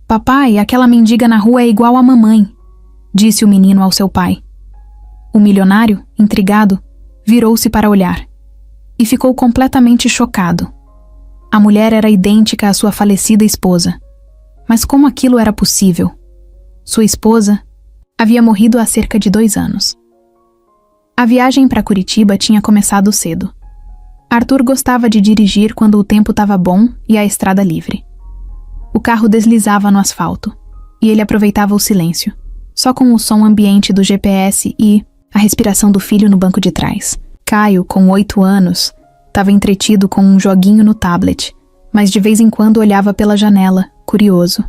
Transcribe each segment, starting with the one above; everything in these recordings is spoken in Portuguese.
Papai, aquela mendiga na rua é igual à mamãe, disse o menino ao seu pai. O milionário, intrigado, virou-se para olhar e ficou completamente chocado. A mulher era idêntica à sua falecida esposa. Mas como aquilo era possível? Sua esposa havia morrido há cerca de 2 anos. A viagem para Curitiba tinha começado cedo. Arthur gostava de dirigir quando o tempo estava bom e a estrada livre. O carro deslizava no asfalto, e ele aproveitava o silêncio, só com o som ambiente do GPS e a respiração do filho no banco de trás. Caio, com 8 anos, estava entretido com um joguinho no tablet, mas de vez em quando olhava pela janela, curioso.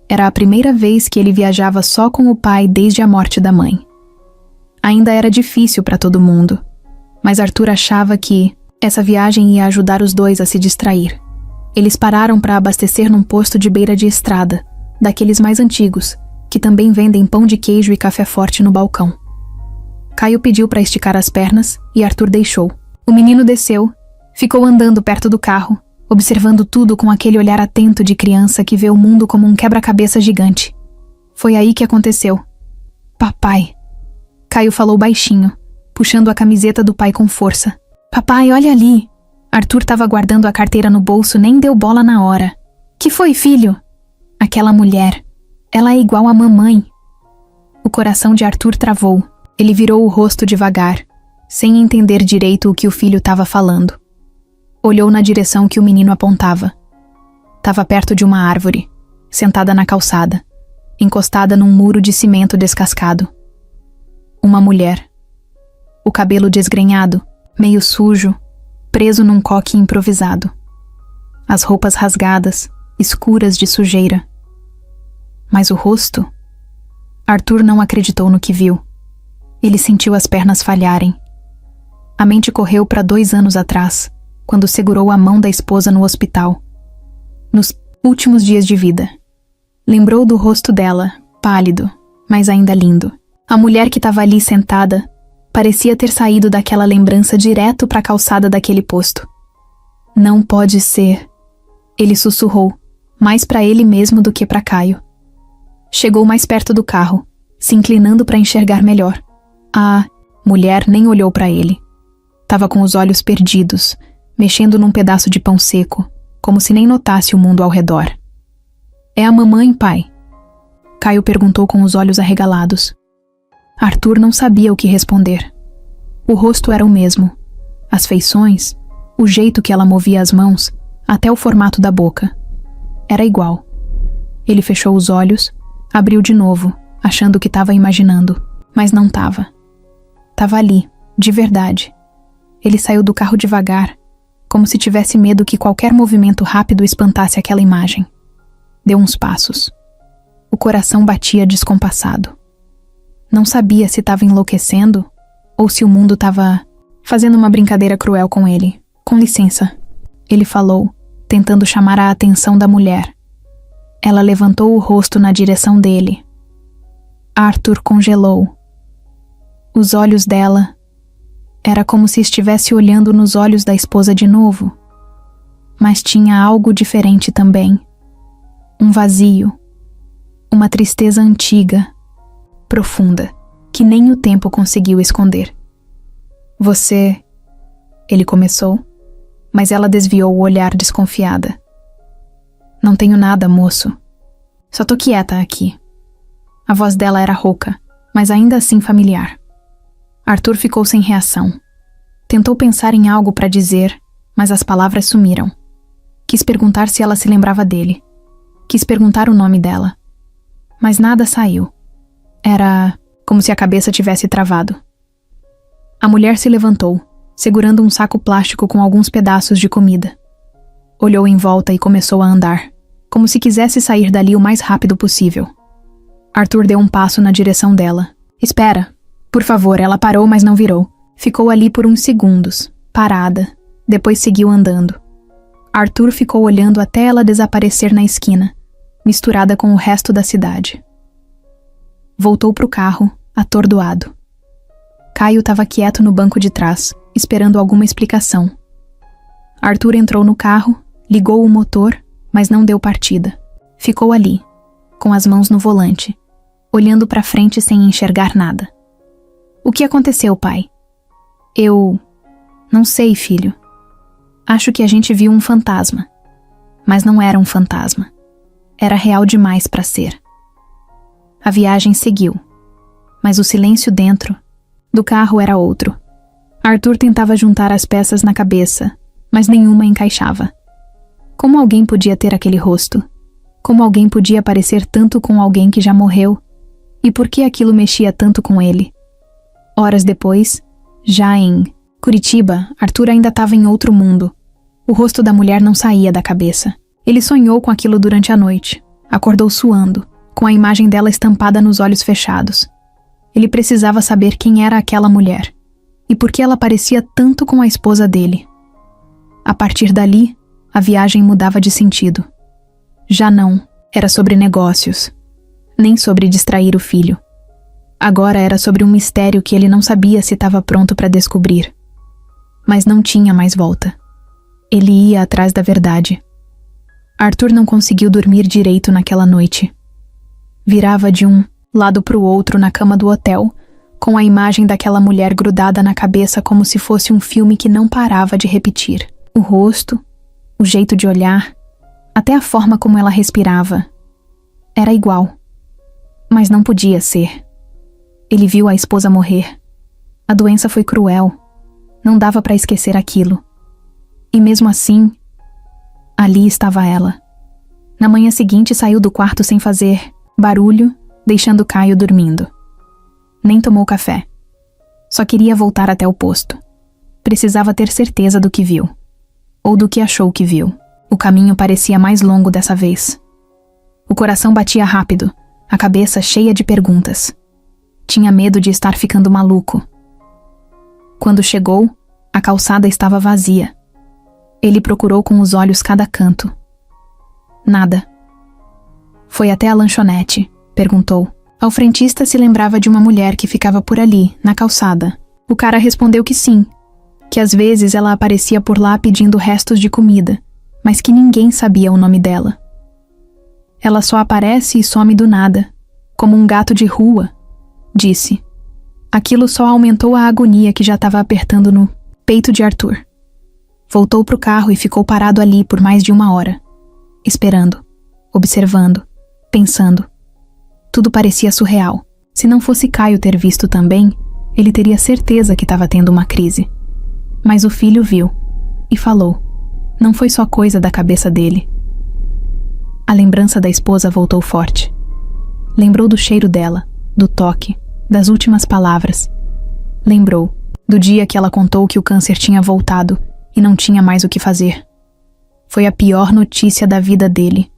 Era a primeira vez que ele viajava só com o pai desde a morte da mãe. Ainda era difícil para todo mundo, mas Arthur achava que essa viagem ia ajudar os dois a se distrair. Eles pararam para abastecer num posto de beira de estrada, daqueles mais antigos, que também vendem pão de queijo e café forte no balcão. Caio pediu para esticar as pernas e Arthur deixou. O menino desceu, ficou andando perto do carro, observando tudo com aquele olhar atento de criança que vê o mundo como um quebra-cabeça gigante. Foi aí que aconteceu. Papai. Caio falou baixinho, puxando a camiseta do pai com força. Papai, olha ali. Arthur estava guardando a carteira no bolso, nem deu bola na hora. Que foi, filho? Aquela mulher. Ela é igual à mamãe. O coração de Arthur travou. Ele virou o rosto devagar, sem entender direito o que o filho estava falando. Olhou na direção que o menino apontava. Estava perto de uma árvore, sentada na calçada, encostada num muro de cimento descascado. Uma mulher. O cabelo desgrenhado, meio sujo, preso num coque improvisado. As roupas rasgadas, escuras de sujeira. Mas o rosto? Arthur não acreditou no que viu. Ele sentiu as pernas falharem. A mente correu para 2 anos atrás, quando segurou a mão da esposa no hospital, nos últimos dias de vida. Lembrou do rosto dela, pálido, mas ainda lindo. A mulher que estava ali sentada parecia ter saído daquela lembrança direto para a calçada daquele posto. Não pode ser, ele sussurrou, mais para ele mesmo do que para Caio. Chegou mais perto do carro, se inclinando para enxergar melhor. A mulher nem olhou para ele. Tava com os olhos perdidos, mexendo num pedaço de pão seco, como se nem notasse o mundo ao redor. É a mamãe, pai? Caio perguntou com os olhos arregalados. Arthur não sabia o que responder. O rosto era o mesmo. As feições, o jeito que ela movia as mãos, até o formato da boca. Era igual. Ele fechou os olhos, abriu de novo, achando que estava imaginando, mas não estava. Tava ali, de verdade. Ele saiu do carro devagar, como se tivesse medo que qualquer movimento rápido espantasse aquela imagem. Deu uns passos. O coração batia descompassado. Não sabia se estava enlouquecendo ou se o mundo estava fazendo uma brincadeira cruel com ele. Com licença, ele falou, tentando chamar a atenção da mulher. Ela levantou o rosto na direção dele. Arthur congelou. Os olhos dela... Era como se estivesse olhando nos olhos da esposa de novo. Mas tinha algo diferente também. Um vazio. Uma tristeza antiga, profunda, que nem o tempo conseguiu esconder. Você... Ele começou, mas ela desviou o olhar desconfiada. Não tenho nada, moço. Só tô quieta aqui. A voz dela era rouca, mas ainda assim familiar. Arthur ficou sem reação. Tentou pensar em algo para dizer, mas as palavras sumiram. Quis perguntar se ela se lembrava dele. Quis perguntar o nome dela. Mas nada saiu. Era como se a cabeça tivesse travado. A mulher se levantou, segurando um saco plástico com alguns pedaços de comida. Olhou em volta e começou a andar, como se quisesse sair dali o mais rápido possível. Arthur deu um passo na direção dela. Espera! Por favor, ela parou, mas não virou. Ficou ali por uns segundos, parada. Depois seguiu andando. Arthur ficou olhando até ela desaparecer na esquina, misturada com o resto da cidade. Voltou pro carro, atordoado. Caio estava quieto no banco de trás, esperando alguma explicação. Arthur entrou no carro, ligou o motor, mas não deu partida. Ficou ali, com as mãos no volante, olhando para frente sem enxergar nada. O que aconteceu, pai? Eu... Não sei, filho. Acho que a gente viu um fantasma. Mas não era um fantasma. Era real demais para ser. A viagem seguiu. Mas o silêncio dentro do carro era outro. Arthur tentava juntar as peças na cabeça, mas nenhuma encaixava. Como alguém podia ter aquele rosto? Como alguém podia parecer tanto com alguém que já morreu? E por que aquilo mexia tanto com ele? Horas depois, já em Curitiba, Arthur ainda estava em outro mundo. O rosto da mulher não saía da cabeça. Ele sonhou com aquilo durante a noite. Acordou suando, com a imagem dela estampada nos olhos fechados. Ele precisava saber quem era aquela mulher e por que ela parecia tanto com a esposa dele. A partir dali, a viagem mudava de sentido. Já não era sobre negócios, nem sobre distrair o filho. Agora era sobre um mistério que ele não sabia se estava pronto para descobrir. Mas não tinha mais volta. Ele ia atrás da verdade. Arthur não conseguiu dormir direito naquela noite. Virava de um lado para o outro na cama do hotel, com a imagem daquela mulher grudada na cabeça como se fosse um filme que não parava de repetir. O rosto, o jeito de olhar, até a forma como ela respirava. Era igual. Mas não podia ser. Ele viu a esposa morrer. A doença foi cruel. Não dava para esquecer aquilo. E mesmo assim, ali estava ela. Na manhã seguinte saiu do quarto sem fazer barulho, deixando Caio dormindo. Nem tomou café. Só queria voltar até o posto. Precisava ter certeza do que viu. Ou do que achou que viu. O caminho parecia mais longo dessa vez. O coração batia rápido, a cabeça cheia de perguntas. Tinha medo de estar ficando maluco. Quando chegou, a calçada estava vazia. Ele procurou com os olhos cada canto. Nada. Foi até a lanchonete, perguntou. Ao frentista se lembrava de uma mulher que ficava por ali, na calçada. O cara respondeu que sim, que às vezes ela aparecia por lá pedindo restos de comida, mas que ninguém sabia o nome dela. Ela só aparece e some do nada, como um gato de rua, disse. Aquilo só aumentou a agonia que já estava apertando no peito de Arthur. Voltou pro carro e ficou parado ali por mais de 1 hora, esperando, observando, pensando. Tudo parecia surreal. Se não fosse Caio ter visto também, ele teria certeza que estava tendo uma crise. Mas o filho viu e falou. Não foi só coisa da cabeça dele. A lembrança da esposa voltou forte. Lembrou do cheiro dela, do toque, das últimas palavras. Lembrou do dia que ela contou que o câncer tinha voltado e não tinha mais o que fazer. Foi a pior notícia da vida dele.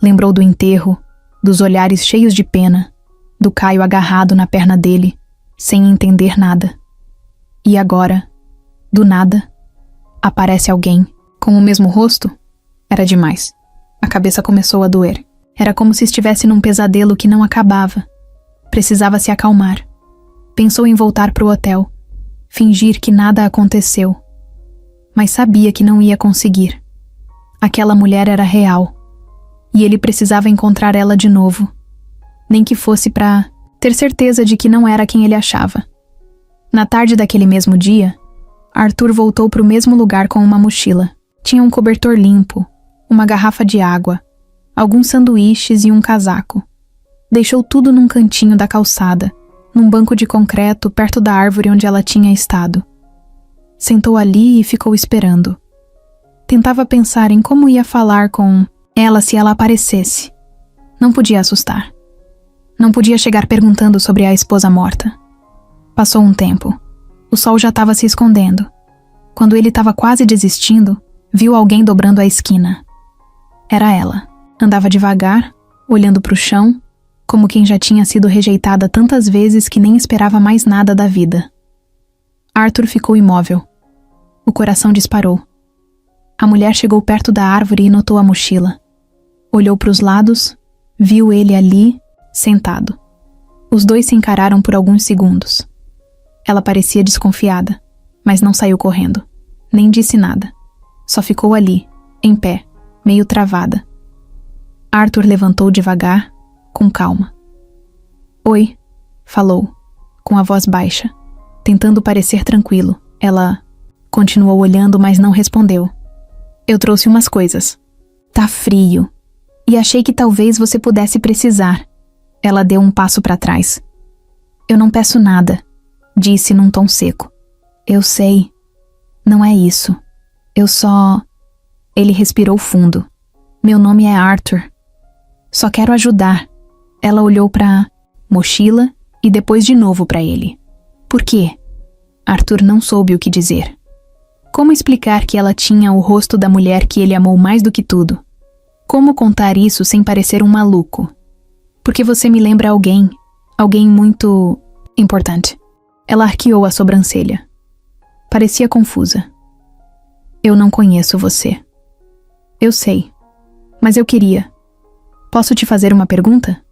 Lembrou do enterro, dos olhares cheios de pena, do Caio agarrado na perna dele, sem entender nada. E agora, do nada, aparece alguém com o mesmo rosto? Era demais. A cabeça começou a doer. Era como se estivesse num pesadelo que não acabava. Precisava se acalmar. Pensou em voltar pro hotel, fingir que nada aconteceu. Mas sabia que não ia conseguir. Aquela mulher era real. E ele precisava encontrar ela de novo. Nem que fosse pra ter certeza de que não era quem ele achava. Na tarde daquele mesmo dia, Arthur voltou pro mesmo lugar com uma mochila. Tinha um cobertor limpo, uma garrafa de água, alguns sanduíches e um casaco. Deixou tudo num cantinho da calçada, num banco de concreto perto da árvore onde ela tinha estado. Sentou ali e ficou esperando. Tentava pensar em como ia falar com ela se ela aparecesse. Não podia assustar. Não podia chegar perguntando sobre a esposa morta. Passou um tempo. O sol já estava se escondendo. Quando ele estava quase desistindo, viu alguém dobrando a esquina. Era ela. Andava devagar, olhando para o chão, como quem já tinha sido rejeitada tantas vezes que nem esperava mais nada da vida. Arthur ficou imóvel. O coração disparou. A mulher chegou perto da árvore e notou a mochila. Olhou para os lados, viu ele ali, sentado. Os dois se encararam por alguns segundos. Ela parecia desconfiada, mas não saiu correndo. Nem disse nada. Só ficou ali, em pé, meio travada. Arthur levantou devagar, com calma. Oi, falou, com a voz baixa, tentando parecer tranquilo. Ela continuou olhando, mas não respondeu. Eu trouxe umas coisas. Tá frio. E achei que talvez você pudesse precisar. Ela deu um passo para trás. Eu não peço nada, disse num tom seco. Eu sei. Não é isso. Eu só... Ele respirou fundo. Meu nome é Arthur. Só quero ajudar. Ela olhou para mochila e depois de novo para ele. Por quê? Arthur não soube o que dizer. Como explicar que ela tinha o rosto da mulher que ele amou mais do que tudo? Como contar isso sem parecer um maluco? Porque você me lembra alguém muito importante. Ela arqueou a sobrancelha. Parecia confusa. Eu não conheço você. Eu sei, mas eu queria. Posso te fazer uma pergunta?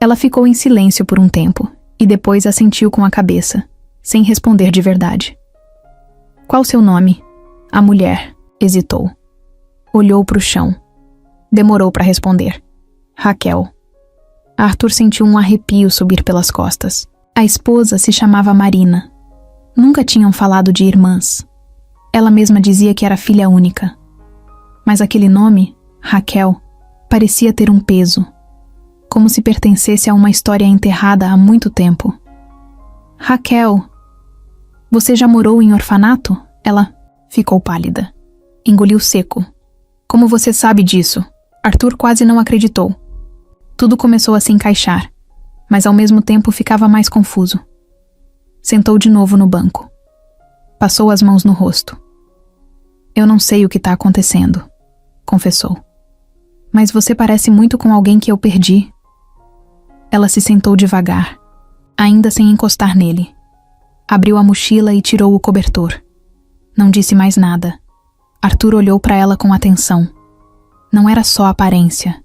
Ela ficou em silêncio por um tempo e depois assentiu com a cabeça, sem responder de verdade. Qual seu nome? A mulher hesitou. Olhou para o chão. Demorou para responder. Raquel. Arthur sentiu um arrepio subir pelas costas. A esposa se chamava Marina. Nunca tinham falado de irmãs. Ela mesma dizia que era filha única. Mas aquele nome, Raquel, parecia ter um peso, como se pertencesse a uma história enterrada há muito tempo. Raquel, você já morou em orfanato? Ela ficou pálida. Engoliu seco. Como você sabe disso? Arthur quase não acreditou. Tudo começou a se encaixar, mas ao mesmo tempo ficava mais confuso. Sentou de novo no banco. Passou as mãos no rosto. Eu não sei o que está acontecendo, confessou. Mas você parece muito com alguém que eu perdi. Ela se sentou devagar, ainda sem encostar nele. Abriu a mochila e tirou o cobertor. Não disse mais nada. Arthur olhou para ela com atenção. Não era só aparência.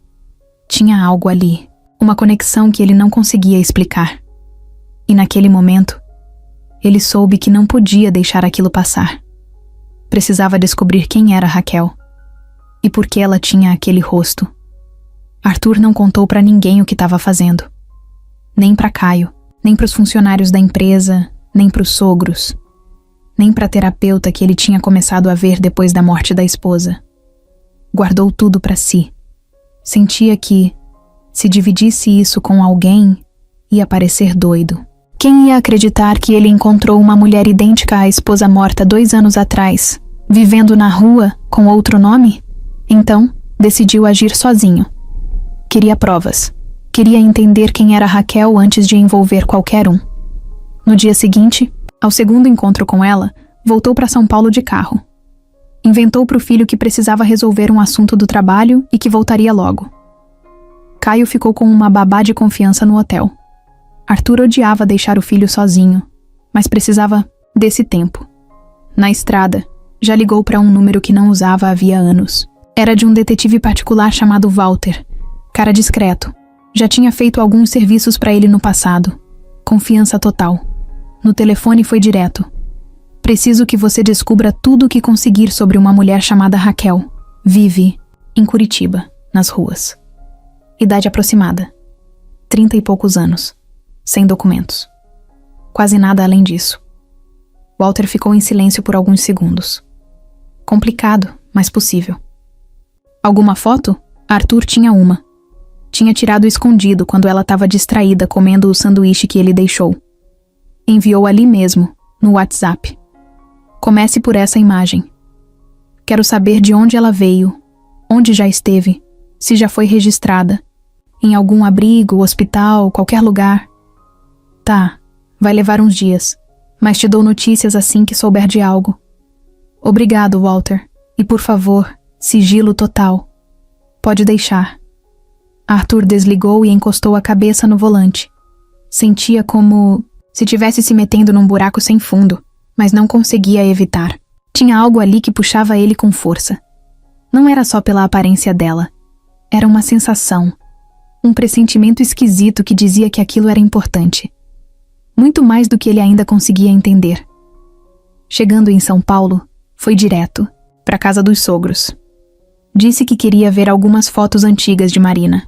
Tinha algo ali, uma conexão que ele não conseguia explicar. E naquele momento, ele soube que não podia deixar aquilo passar. Precisava descobrir quem era Raquel e por que ela tinha aquele rosto. Arthur não contou para ninguém o que estava fazendo. Nem para Caio, nem para os funcionários da empresa, nem para os sogros, nem para a terapeuta que ele tinha começado a ver depois da morte da esposa. Guardou tudo para si. Sentia que, se dividisse isso com alguém, ia parecer doido. Quem ia acreditar que ele encontrou uma mulher idêntica à esposa morta 2 anos atrás, vivendo na rua com outro nome? Então, decidiu agir sozinho. Queria provas. Queria entender quem era Raquel antes de envolver qualquer um. No dia seguinte, ao segundo encontro com ela, voltou para São Paulo de carro. Inventou para o filho que precisava resolver um assunto do trabalho e que voltaria logo. Caio ficou com uma babá de confiança no hotel. Arthur odiava deixar o filho sozinho, mas precisava desse tempo. Na estrada, já ligou para um número que não usava havia anos. Era de um detetive particular chamado Walter, cara discreto. Já tinha feito alguns serviços para ele no passado. Confiança total. No telefone foi direto. Preciso que você descubra tudo o que conseguir sobre uma mulher chamada Raquel. Vive em Curitiba, nas ruas. Idade aproximada. 30 e poucos anos. Sem documentos. Quase nada além disso. Walter ficou em silêncio por alguns segundos. Complicado, mas possível. Alguma foto? Arthur tinha uma. Tinha tirado escondido quando ela estava distraída comendo o sanduíche que ele deixou. Enviou ali mesmo, no WhatsApp. Comece por essa imagem. Quero saber de onde ela veio, onde já esteve, se já foi registrada, em algum abrigo, hospital, qualquer lugar. Tá, vai levar uns dias, mas te dou notícias assim que souber de algo. Obrigado, Walter. E por favor, sigilo total. Pode deixar. Arthur desligou e encostou a cabeça no volante. Sentia como se tivesse se metendo num buraco sem fundo, mas não conseguia evitar. Tinha algo ali que puxava ele com força. Não era só pela aparência dela. Era uma sensação, um pressentimento esquisito que dizia que aquilo era importante. Muito mais do que ele ainda conseguia entender. Chegando em São Paulo, foi direto, para a casa dos sogros. Disse que queria ver algumas fotos antigas de Marina.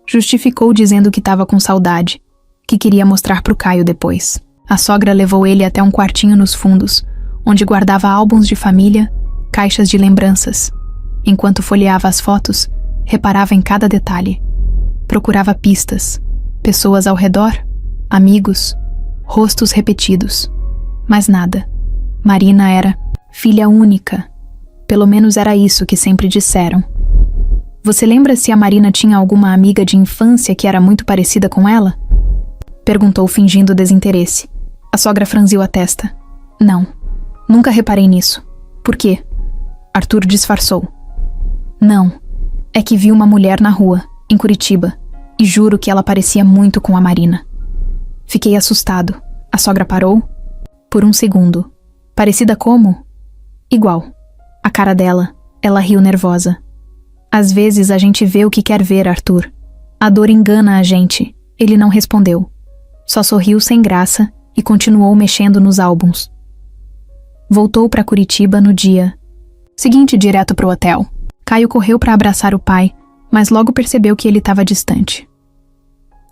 Justificou dizendo que estava com saudade, que queria mostrar pro Caio depois. A sogra levou ele até um quartinho nos fundos, onde guardava álbuns de família, caixas de lembranças. Enquanto folheava as fotos, reparava em cada detalhe. Procurava pistas, pessoas ao redor, amigos, rostos repetidos. Mas nada. Marina era filha única. Pelo menos era isso que sempre disseram. Você lembra se a Marina tinha alguma amiga de infância que era muito parecida com ela? Perguntou fingindo desinteresse. A sogra franziu a testa. Não, nunca reparei nisso. Por quê? Arthur disfarçou. Não, é que vi uma mulher na rua, em Curitiba, e juro que ela parecia muito com a Marina. Fiquei assustado. A sogra parou. Por um segundo. Parecida como? Igual. A cara dela, ela riu nervosa. Às vezes a gente vê o que quer ver, Arthur. A dor engana a gente. Ele não respondeu. Só sorriu sem graça e continuou mexendo nos álbuns. Voltou para Curitiba no dia seguinte direto pro hotel. Caio correu para abraçar o pai, mas logo percebeu que ele estava distante.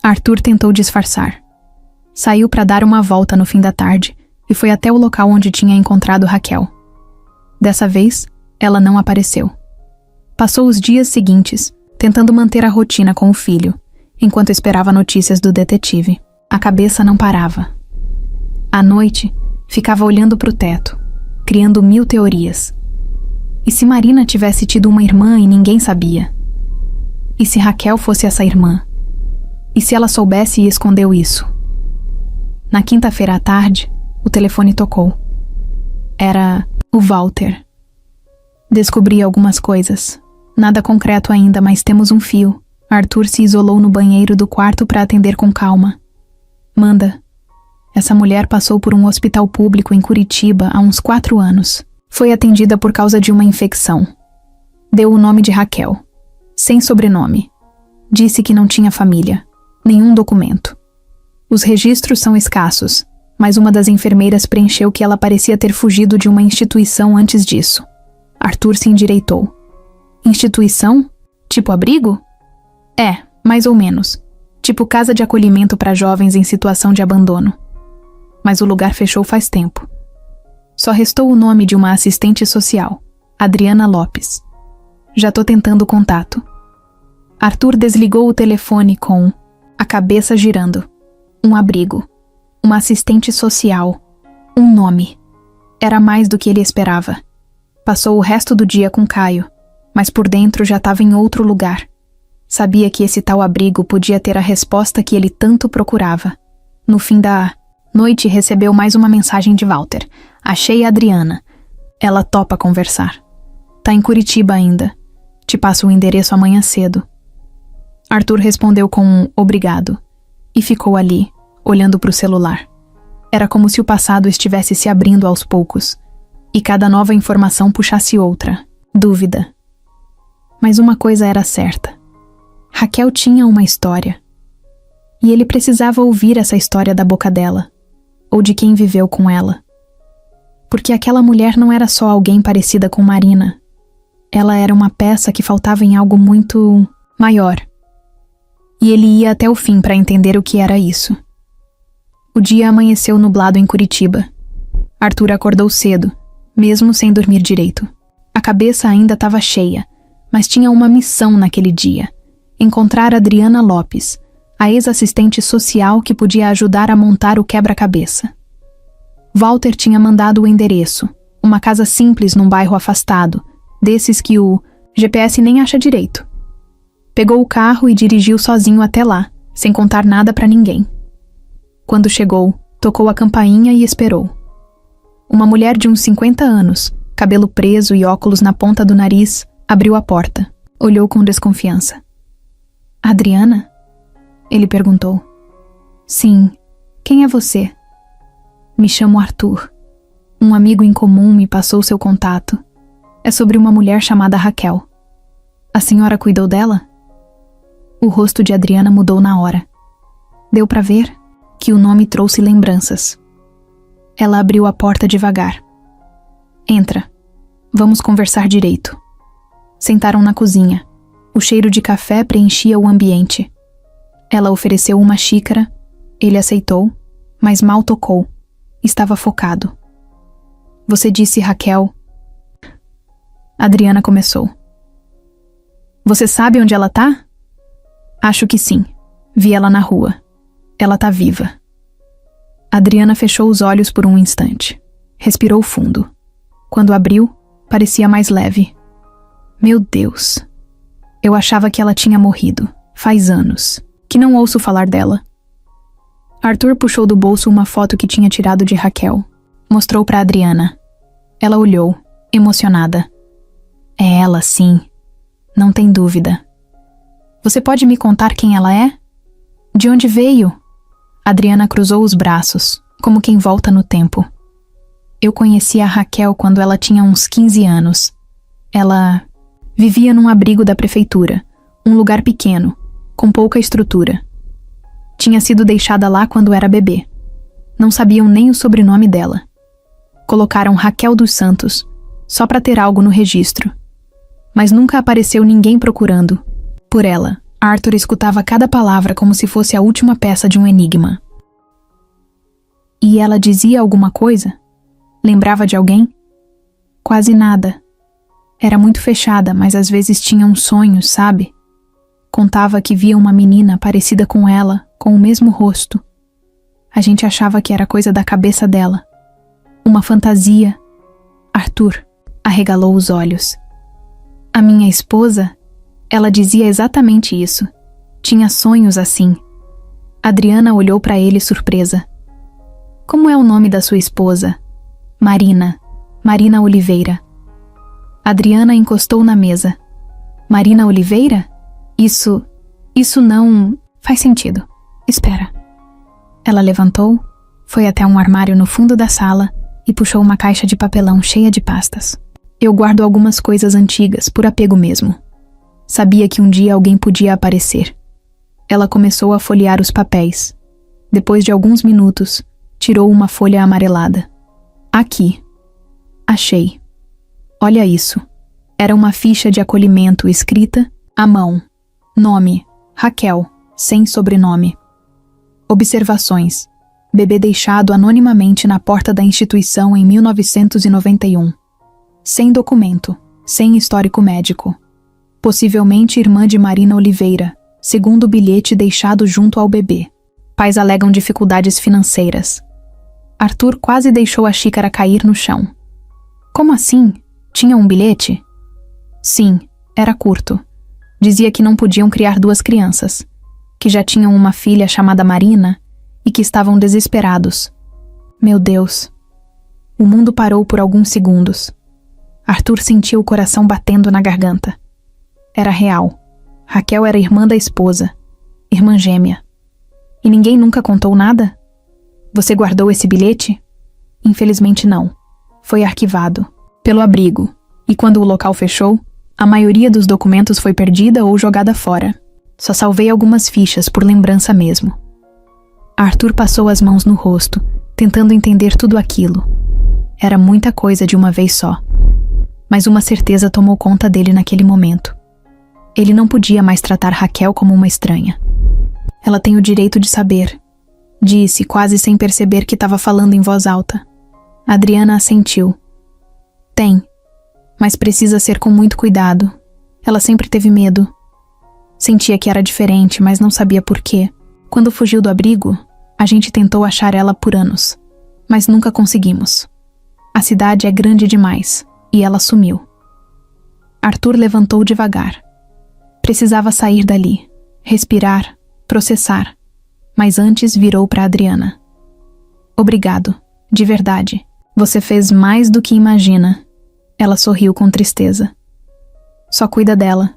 Arthur tentou disfarçar. Saiu para dar uma volta no fim da tarde e foi até o local onde tinha encontrado Raquel. Dessa vez, ela não apareceu. Passou os dias seguintes, tentando manter a rotina com o filho, enquanto esperava notícias do detetive. A cabeça não parava. À noite, ficava olhando para o teto, criando 1000 teorias. E se Marina tivesse tido uma irmã e ninguém sabia? E se Raquel fosse essa irmã? E se ela soubesse e escondeu isso? Na quinta-feira à tarde, o telefone tocou. Era o Walter. Descobri algumas coisas. Nada concreto ainda, mas temos um fio. Arthur se isolou no banheiro do quarto para atender com calma. Manda. Essa mulher passou por um hospital público em Curitiba há uns 4 anos. Foi atendida por causa de uma infecção. Deu o nome de Raquel. Sem sobrenome. Disse que não tinha família. Nenhum documento. Os registros são escassos, mas uma das enfermeiras preencheu que ela parecia ter fugido de uma instituição antes disso. Arthur se endireitou. Instituição? Tipo abrigo? É, mais ou menos. Tipo casa de acolhimento para jovens em situação de abandono. Mas o lugar fechou faz tempo. Só restou o nome de uma assistente social, Adriana Lopes. Já tô tentando contato. Arthur desligou o telefone com a cabeça girando. Um abrigo. Uma assistente social. Um nome. Era mais do que ele esperava. Passou o resto do dia com Caio, mas por dentro já estava em outro lugar. Sabia que esse tal abrigo podia ter a resposta que ele tanto procurava. No fim da noite recebeu mais uma mensagem de Walter. Achei a Adriana. Ela topa conversar. Tá em Curitiba ainda. Te passo o endereço amanhã cedo. Arthur respondeu com um obrigado e ficou ali, olhando para o celular. Era como se o passado estivesse se abrindo aos poucos e cada nova informação puxasse outra, dúvida. Mas uma coisa era certa. Raquel tinha uma história. E ele precisava ouvir essa história da boca dela, ou de quem viveu com ela. Porque aquela mulher não era só alguém parecida com Marina. Ela era uma peça que faltava em algo muito maior. E ele ia até o fim para entender o que era isso. O dia amanheceu nublado em Curitiba. Arthur acordou cedo, mesmo sem dormir direito. A cabeça ainda estava cheia, mas tinha uma missão naquele dia: encontrar Adriana Lopes, a ex-assistente social que podia ajudar a montar o quebra-cabeça. Walter tinha mandado o endereço, uma casa simples num bairro afastado, desses que o GPS nem acha direito. Pegou o carro e dirigiu sozinho até lá, sem contar nada para ninguém. Quando chegou, tocou a campainha e esperou. Uma mulher de uns 50 anos, cabelo preso e óculos na ponta do nariz, abriu a porta. Olhou com desconfiança. Adriana? Ele perguntou. Sim. Quem é você? Me chamo Arthur. Um amigo em comum me passou seu contato. É sobre uma mulher chamada Raquel. A senhora cuidou dela? O rosto de Adriana mudou na hora. Deu para ver que o nome trouxe lembranças. Ela abriu a porta devagar. Entra. Vamos conversar direito. Sentaram na cozinha. O cheiro de café preenchia o ambiente. Ela ofereceu uma xícara, ele aceitou, mas mal tocou. Estava focado. Você disse Raquel. Adriana começou. Você sabe onde ela tá? Acho que sim. Vi ela na rua. Ela tá viva. Adriana fechou os olhos por um instante. Respirou fundo. Quando abriu, parecia mais leve. Meu Deus. Eu achava que ela tinha morrido. Faz anos. Que não ouço falar dela. Arthur puxou do bolso uma foto que tinha tirado de Raquel. Mostrou para Adriana. Ela olhou, emocionada. É ela, sim. Não tem dúvida. Você pode me contar quem ela é? De onde veio? Adriana cruzou os braços, como quem volta no tempo. Eu conheci a Raquel quando ela tinha uns 15 anos. Ela vivia num abrigo da prefeitura, um lugar pequeno, com pouca estrutura. Tinha sido deixada lá quando era bebê. Não sabiam nem o sobrenome dela. Colocaram Raquel dos Santos, só para ter algo no registro. Mas nunca apareceu ninguém procurando. Por ela, Arthur escutava cada palavra como se fosse a última peça de um enigma. E ela dizia alguma coisa? Lembrava de alguém? Quase nada. Era muito fechada, mas às vezes tinha uns sonhos, sabe? Contava que via uma menina parecida com ela, com o mesmo rosto. A gente achava que era coisa da cabeça dela. Uma fantasia. Arthur arregalou os olhos. A minha esposa? Ela dizia exatamente isso. Tinha sonhos assim. Adriana olhou para ele surpresa. Como é o nome da sua esposa? Marina. Marina Oliveira. Adriana encostou na mesa. Marina Oliveira? Isso não faz sentido. Espera. Ela levantou, foi até um armário no fundo da sala e puxou uma caixa de papelão cheia de pastas. Eu guardo algumas coisas antigas, por apego mesmo. Sabia que um dia alguém podia aparecer. Ela começou a folhear os papéis. Depois de alguns minutos, tirou uma folha amarelada. Aqui. Achei. Olha isso. Era uma ficha de acolhimento escrita à mão. Nome: Raquel, sem sobrenome. Observações: bebê deixado anonimamente na porta da instituição em 1991. Sem documento, sem histórico médico. Possivelmente irmã de Marina Oliveira, segundo o bilhete deixado junto ao bebê. Pais alegam dificuldades financeiras. Arthur quase deixou a xícara cair no chão. Como assim? Tinha um bilhete? Sim, era curto. Dizia que não podiam criar duas crianças, que já tinham uma filha chamada Marina e que estavam desesperados. Meu Deus. O mundo parou por alguns segundos. Arthur sentiu o coração batendo na garganta. Era real. Raquel era irmã da esposa, irmã gêmea. E ninguém nunca contou nada? Você guardou esse bilhete? Infelizmente não. Foi arquivado. Pelo abrigo. E quando o local fechou, a maioria dos documentos foi perdida ou jogada fora. Só salvei algumas fichas por lembrança mesmo. Arthur passou as mãos no rosto, tentando entender tudo aquilo. Era muita coisa de uma vez só. Mas uma certeza tomou conta dele naquele momento. Ele não podia mais tratar Raquel como uma estranha. Ela tem o direito de saber, disse, quase sem perceber que estava falando em voz alta. Adriana assentiu. Tem, mas precisa ser com muito cuidado. Ela sempre teve medo. Sentia que era diferente, mas não sabia por quê. Quando fugiu do abrigo, a gente tentou achar ela por anos, mas nunca conseguimos. A cidade é grande demais, e ela sumiu. Arthur levantou devagar. Precisava sair dali, respirar, processar, mas antes virou para Adriana. Obrigado, de verdade. Você fez mais do que imagina. Ela sorriu com tristeza. Só cuida dela.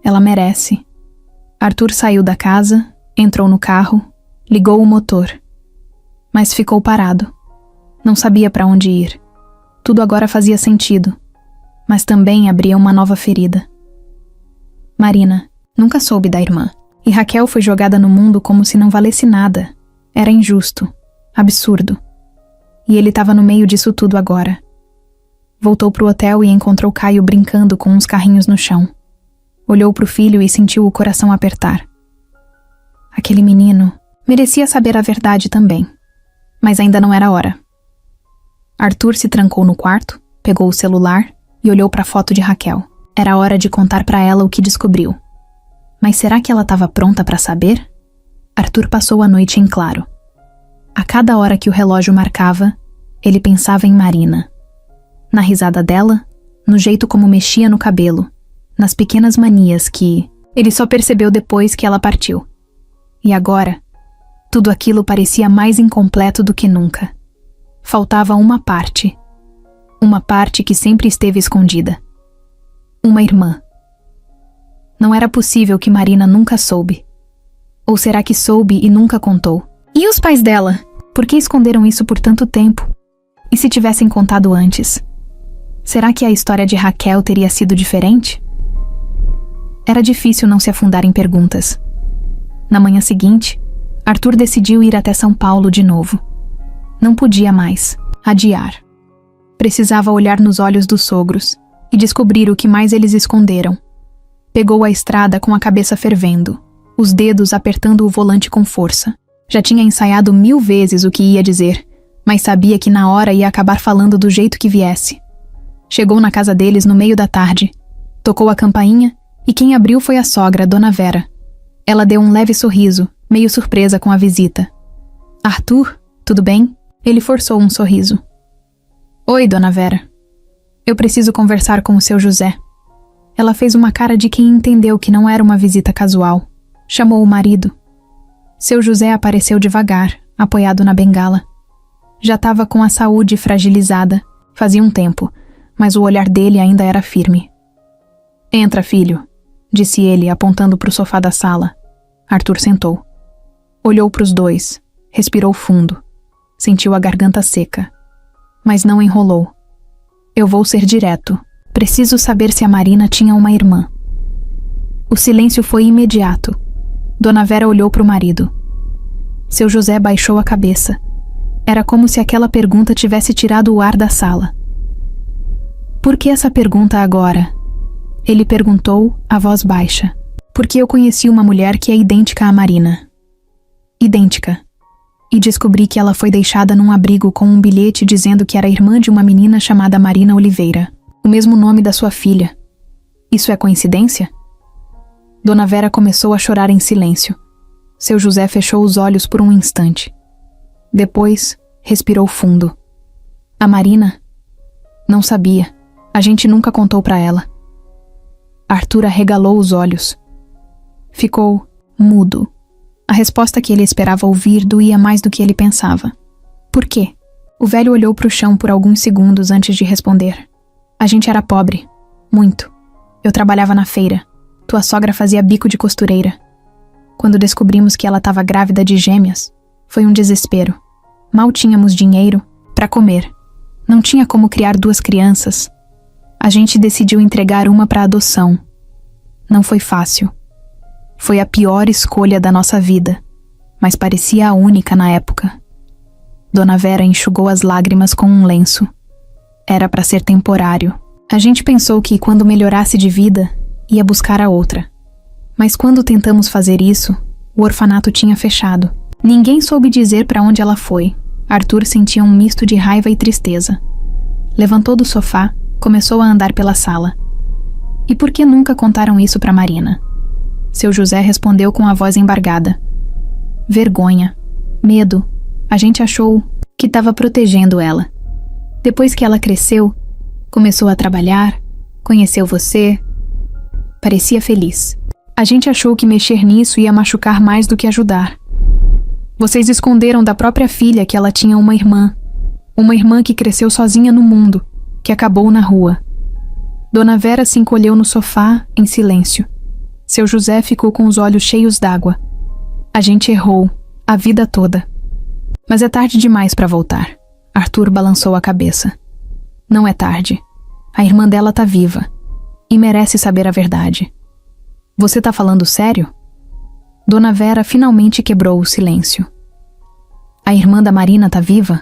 Ela merece. Arthur saiu da casa, entrou no carro, ligou o motor. Mas ficou parado. Não sabia para onde ir. Tudo agora fazia sentido, mas também abria uma nova ferida. Marina nunca soube da irmã, e Raquel foi jogada no mundo como se não valesse nada. Era injusto, absurdo. E ele estava no meio disso tudo agora. Voltou pro hotel e encontrou Caio brincando com uns carrinhos no chão. Olhou pro filho e sentiu o coração apertar. Aquele menino merecia saber a verdade também. Mas ainda não era hora. Arthur se trancou no quarto, pegou o celular e olhou para a foto de Raquel. Era hora de contar para ela o que descobriu. Mas será que ela estava pronta para saber? Arthur passou a noite em claro. A cada hora que o relógio marcava, ele pensava em Marina. Na risada dela, no jeito como mexia no cabelo, nas pequenas manias que ele só percebeu depois que ela partiu. E agora, tudo aquilo parecia mais incompleto do que nunca. Faltava uma parte que sempre esteve escondida. Uma irmã. Não era possível que Marina nunca soube. Ou será que soube e nunca contou? E os pais dela? Por que esconderam isso por tanto tempo? E se tivessem contado antes? Será que a história de Raquel teria sido diferente? Era difícil não se afundar em perguntas. Na manhã seguinte, Arthur decidiu ir até São Paulo de novo. Não podia mais adiar. Precisava olhar nos olhos dos sogros e descobrir o que mais eles esconderam. Pegou a estrada com a cabeça fervendo, os dedos apertando o volante com força. Já tinha ensaiado 1000 vezes o que ia dizer, mas sabia que na hora ia acabar falando do jeito que viesse. Chegou na casa deles no meio da tarde, tocou a campainha e quem abriu foi a sogra, Dona Vera. Ela deu um leve sorriso, meio surpresa com a visita. Arthur, tudo bem? Ele forçou um sorriso. Oi, Dona Vera. Eu preciso conversar com o seu José. Ela fez uma cara de quem entendeu que não era uma visita casual. Chamou o marido. Seu José apareceu devagar, apoiado na bengala. Já estava com a saúde fragilizada, fazia um tempo, mas o olhar dele ainda era firme. Entra, filho, disse ele, apontando para o sofá da sala. Arthur sentou. Olhou para os dois, respirou fundo. Sentiu a garganta seca. Mas não enrolou. Eu vou ser direto. Preciso saber se a Marina tinha uma irmã. O silêncio foi imediato. Dona Vera olhou para o marido. Seu José baixou a cabeça. Era como se aquela pergunta tivesse tirado o ar da sala. Por que essa pergunta agora? Ele perguntou, a voz baixa. Porque eu conheci uma mulher que é idêntica à Marina. Idêntica. E descobri que ela foi deixada num abrigo com um bilhete dizendo que era irmã de uma menina chamada Marina Oliveira. O mesmo nome da sua filha. Isso é coincidência? Dona Vera começou a chorar em silêncio. Seu José fechou os olhos por um instante. Depois, respirou fundo. A Marina? Não sabia. A gente nunca contou pra ela. Arthur arregalou os olhos. Ficou mudo. A resposta que ele esperava ouvir doía mais do que ele pensava. Por quê? O velho olhou para o chão por alguns segundos antes de responder. A gente era pobre. Muito. Eu trabalhava na feira. Tua sogra fazia bico de costureira. Quando descobrimos que ela estava grávida de gêmeas, foi um desespero. Mal tínhamos dinheiro para comer. Não tinha como criar 2 crianças. A gente decidiu entregar uma para adoção. Não foi fácil. Foi a pior escolha da nossa vida, mas parecia a única na época. Dona Vera enxugou as lágrimas com um lenço. Era para ser temporário. A gente pensou que, quando melhorasse de vida, ia buscar a outra. Mas quando tentamos fazer isso, o orfanato tinha fechado. Ninguém soube dizer para onde ela foi. Arthur sentia um misto de raiva e tristeza. Levantou do sofá, começou a andar pela sala. E por que nunca contaram isso para Marina? Seu José respondeu com a voz embargada. Vergonha. Medo. A gente achou que estava protegendo ela. Depois que ela cresceu, começou a trabalhar, conheceu você. Parecia feliz. A gente achou que mexer nisso ia machucar mais do que ajudar. Vocês esconderam da própria filha que ela tinha uma irmã. Uma irmã que cresceu sozinha no mundo, que acabou na rua. Dona Vera se encolheu no sofá, em silêncio. Seu José ficou com os olhos cheios d'água. A gente errou, a vida toda. Mas é tarde demais para voltar. Arthur balançou a cabeça. Não é tarde. A irmã dela tá viva. E merece saber a verdade. Você tá falando sério? Dona Vera finalmente quebrou o silêncio. A irmã da Marina tá viva?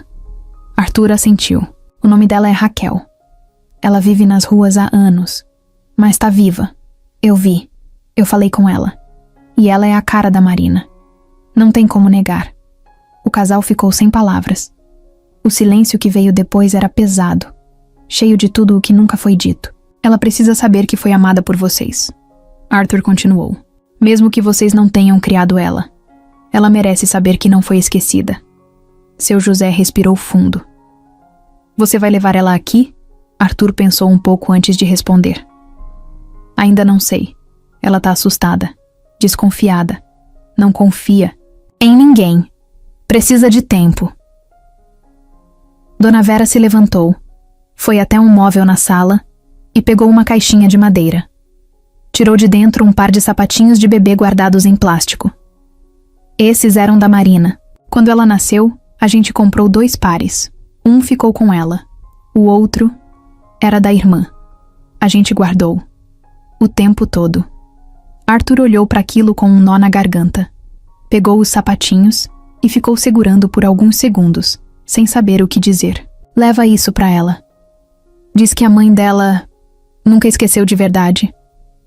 Arthur assentiu. O nome dela é Raquel. Ela vive nas ruas há anos. Mas tá viva. Eu vi. Eu falei com ela. E ela é a cara da Marina. Não tem como negar. O casal ficou sem palavras. O silêncio que veio depois era pesado, cheio de tudo o que nunca foi dito. Ela precisa saber que foi amada por vocês. Arthur continuou. Mesmo que vocês não tenham criado ela. Ela merece saber que não foi esquecida. Seu José respirou fundo. Você vai levar ela aqui? Arthur pensou um pouco antes de responder. Ainda não sei. Ela tá assustada, desconfiada. Não confia em ninguém. Precisa de tempo. Dona Vera se levantou, foi até um móvel na sala e pegou uma caixinha de madeira. Tirou de dentro um par de sapatinhos de bebê guardados em plástico. Esses eram da Marina. Quando ela nasceu, a gente comprou 2 pares. Um ficou com ela. O outro era da irmã. A gente guardou. O tempo todo. Arthur olhou para aquilo com um nó na garganta. Pegou os sapatinhos e ficou segurando por alguns segundos, sem saber o que dizer. Leva isso para ela. Diz que a mãe dela nunca esqueceu de verdade.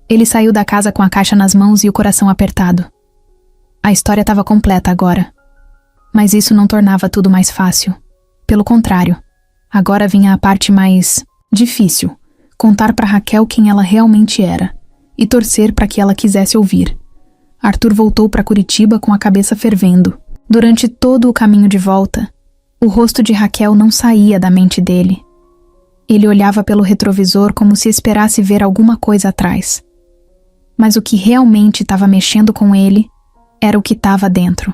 Ele saiu da casa com a caixa nas mãos e o coração apertado. A história estava completa agora. Mas isso não tornava tudo mais fácil. Pelo contrário, agora vinha a parte mais difícil. Contar para Raquel quem ela realmente era e torcer para que ela quisesse ouvir. Arthur voltou para Curitiba com a cabeça fervendo. Durante todo o caminho de volta, o rosto de Raquel não saía da mente dele. Ele olhava pelo retrovisor como se esperasse ver alguma coisa atrás. Mas o que realmente estava mexendo com ele era o que estava dentro.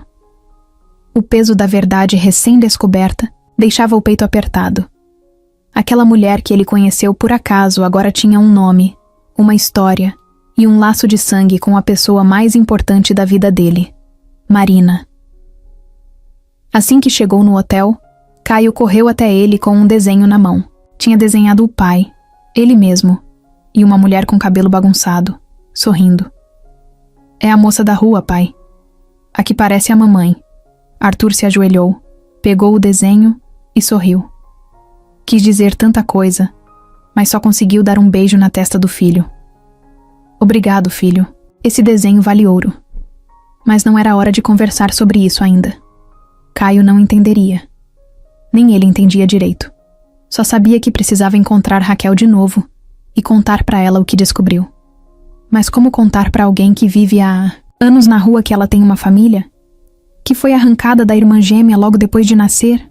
O peso da verdade recém-descoberta deixava o peito apertado. Aquela mulher que ele conheceu por acaso agora tinha um nome, uma história e um laço de sangue com a pessoa mais importante da vida dele, Marina. Assim que chegou no hotel, Caio correu até ele com um desenho na mão. Tinha desenhado o pai, ele mesmo, e uma mulher com cabelo bagunçado, sorrindo. É a moça da rua, pai. A que parece a mamãe. Arthur se ajoelhou, pegou o desenho e sorriu. Quis dizer tanta coisa, mas só conseguiu dar um beijo na testa do filho. Obrigado, filho. Esse desenho vale ouro. Mas não era hora de conversar sobre isso ainda. Caio não entenderia. Nem ele entendia direito. Só sabia que precisava encontrar Raquel de novo e contar para ela o que descobriu. Mas como contar para alguém que vive há anos na rua que ela tem uma família? Que foi arrancada da irmã gêmea logo depois de nascer?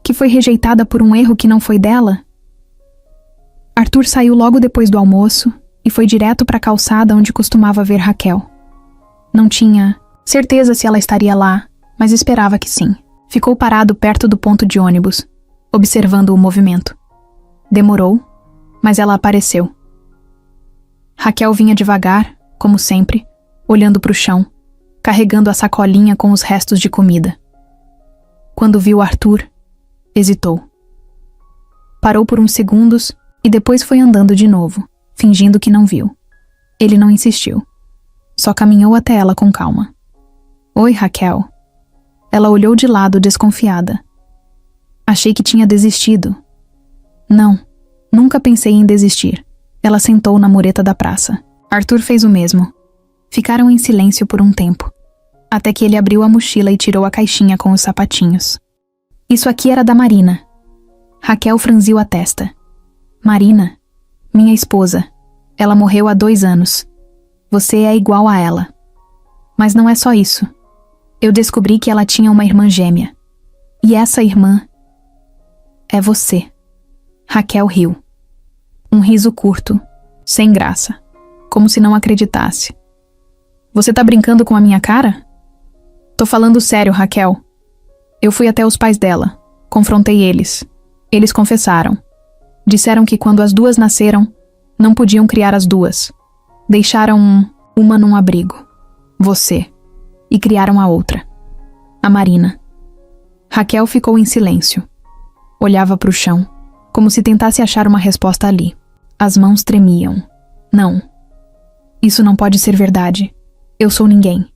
Que foi rejeitada por um erro que não foi dela? Arthur saiu logo depois do almoço e foi direto para a calçada onde costumava ver Raquel. Não tinha certeza se ela estaria lá, mas esperava que sim. Ficou parado perto do ponto de ônibus, observando o movimento. Demorou, mas ela apareceu. Raquel vinha devagar, como sempre, olhando para o chão, carregando a sacolinha com os restos de comida. Quando viu Arthur, hesitou. Parou por uns segundos e depois foi andando de novo, fingindo que não viu. Ele não insistiu. Só caminhou até ela com calma. Oi, Raquel. Ela olhou de lado, desconfiada. Achei que tinha desistido. Não, nunca pensei em desistir. Ela sentou na mureta da praça. Arthur fez o mesmo. Ficaram em silêncio por um tempo, até que ele abriu a mochila e tirou a caixinha com os sapatinhos. Isso aqui era da Marina. Raquel franziu a testa. Marina, minha esposa. Ela morreu há 2 anos. Você é igual a ela. Mas não é só isso. Eu descobri que ela tinha uma irmã gêmea. E essa irmã é você. Raquel riu. Um riso curto, sem graça, como se não acreditasse. Você tá brincando com a minha cara? Tô falando sério, Raquel. Eu fui até os pais dela, confrontei eles. Eles confessaram. Disseram que quando as 2 nasceram, não podiam criar as 2. Deixaram uma num abrigo, você, e criaram a outra, a Marina. Raquel ficou em silêncio. Olhava para o chão, como se tentasse achar uma resposta ali. As mãos tremiam. Não. Isso não pode ser verdade. Eu sou ninguém.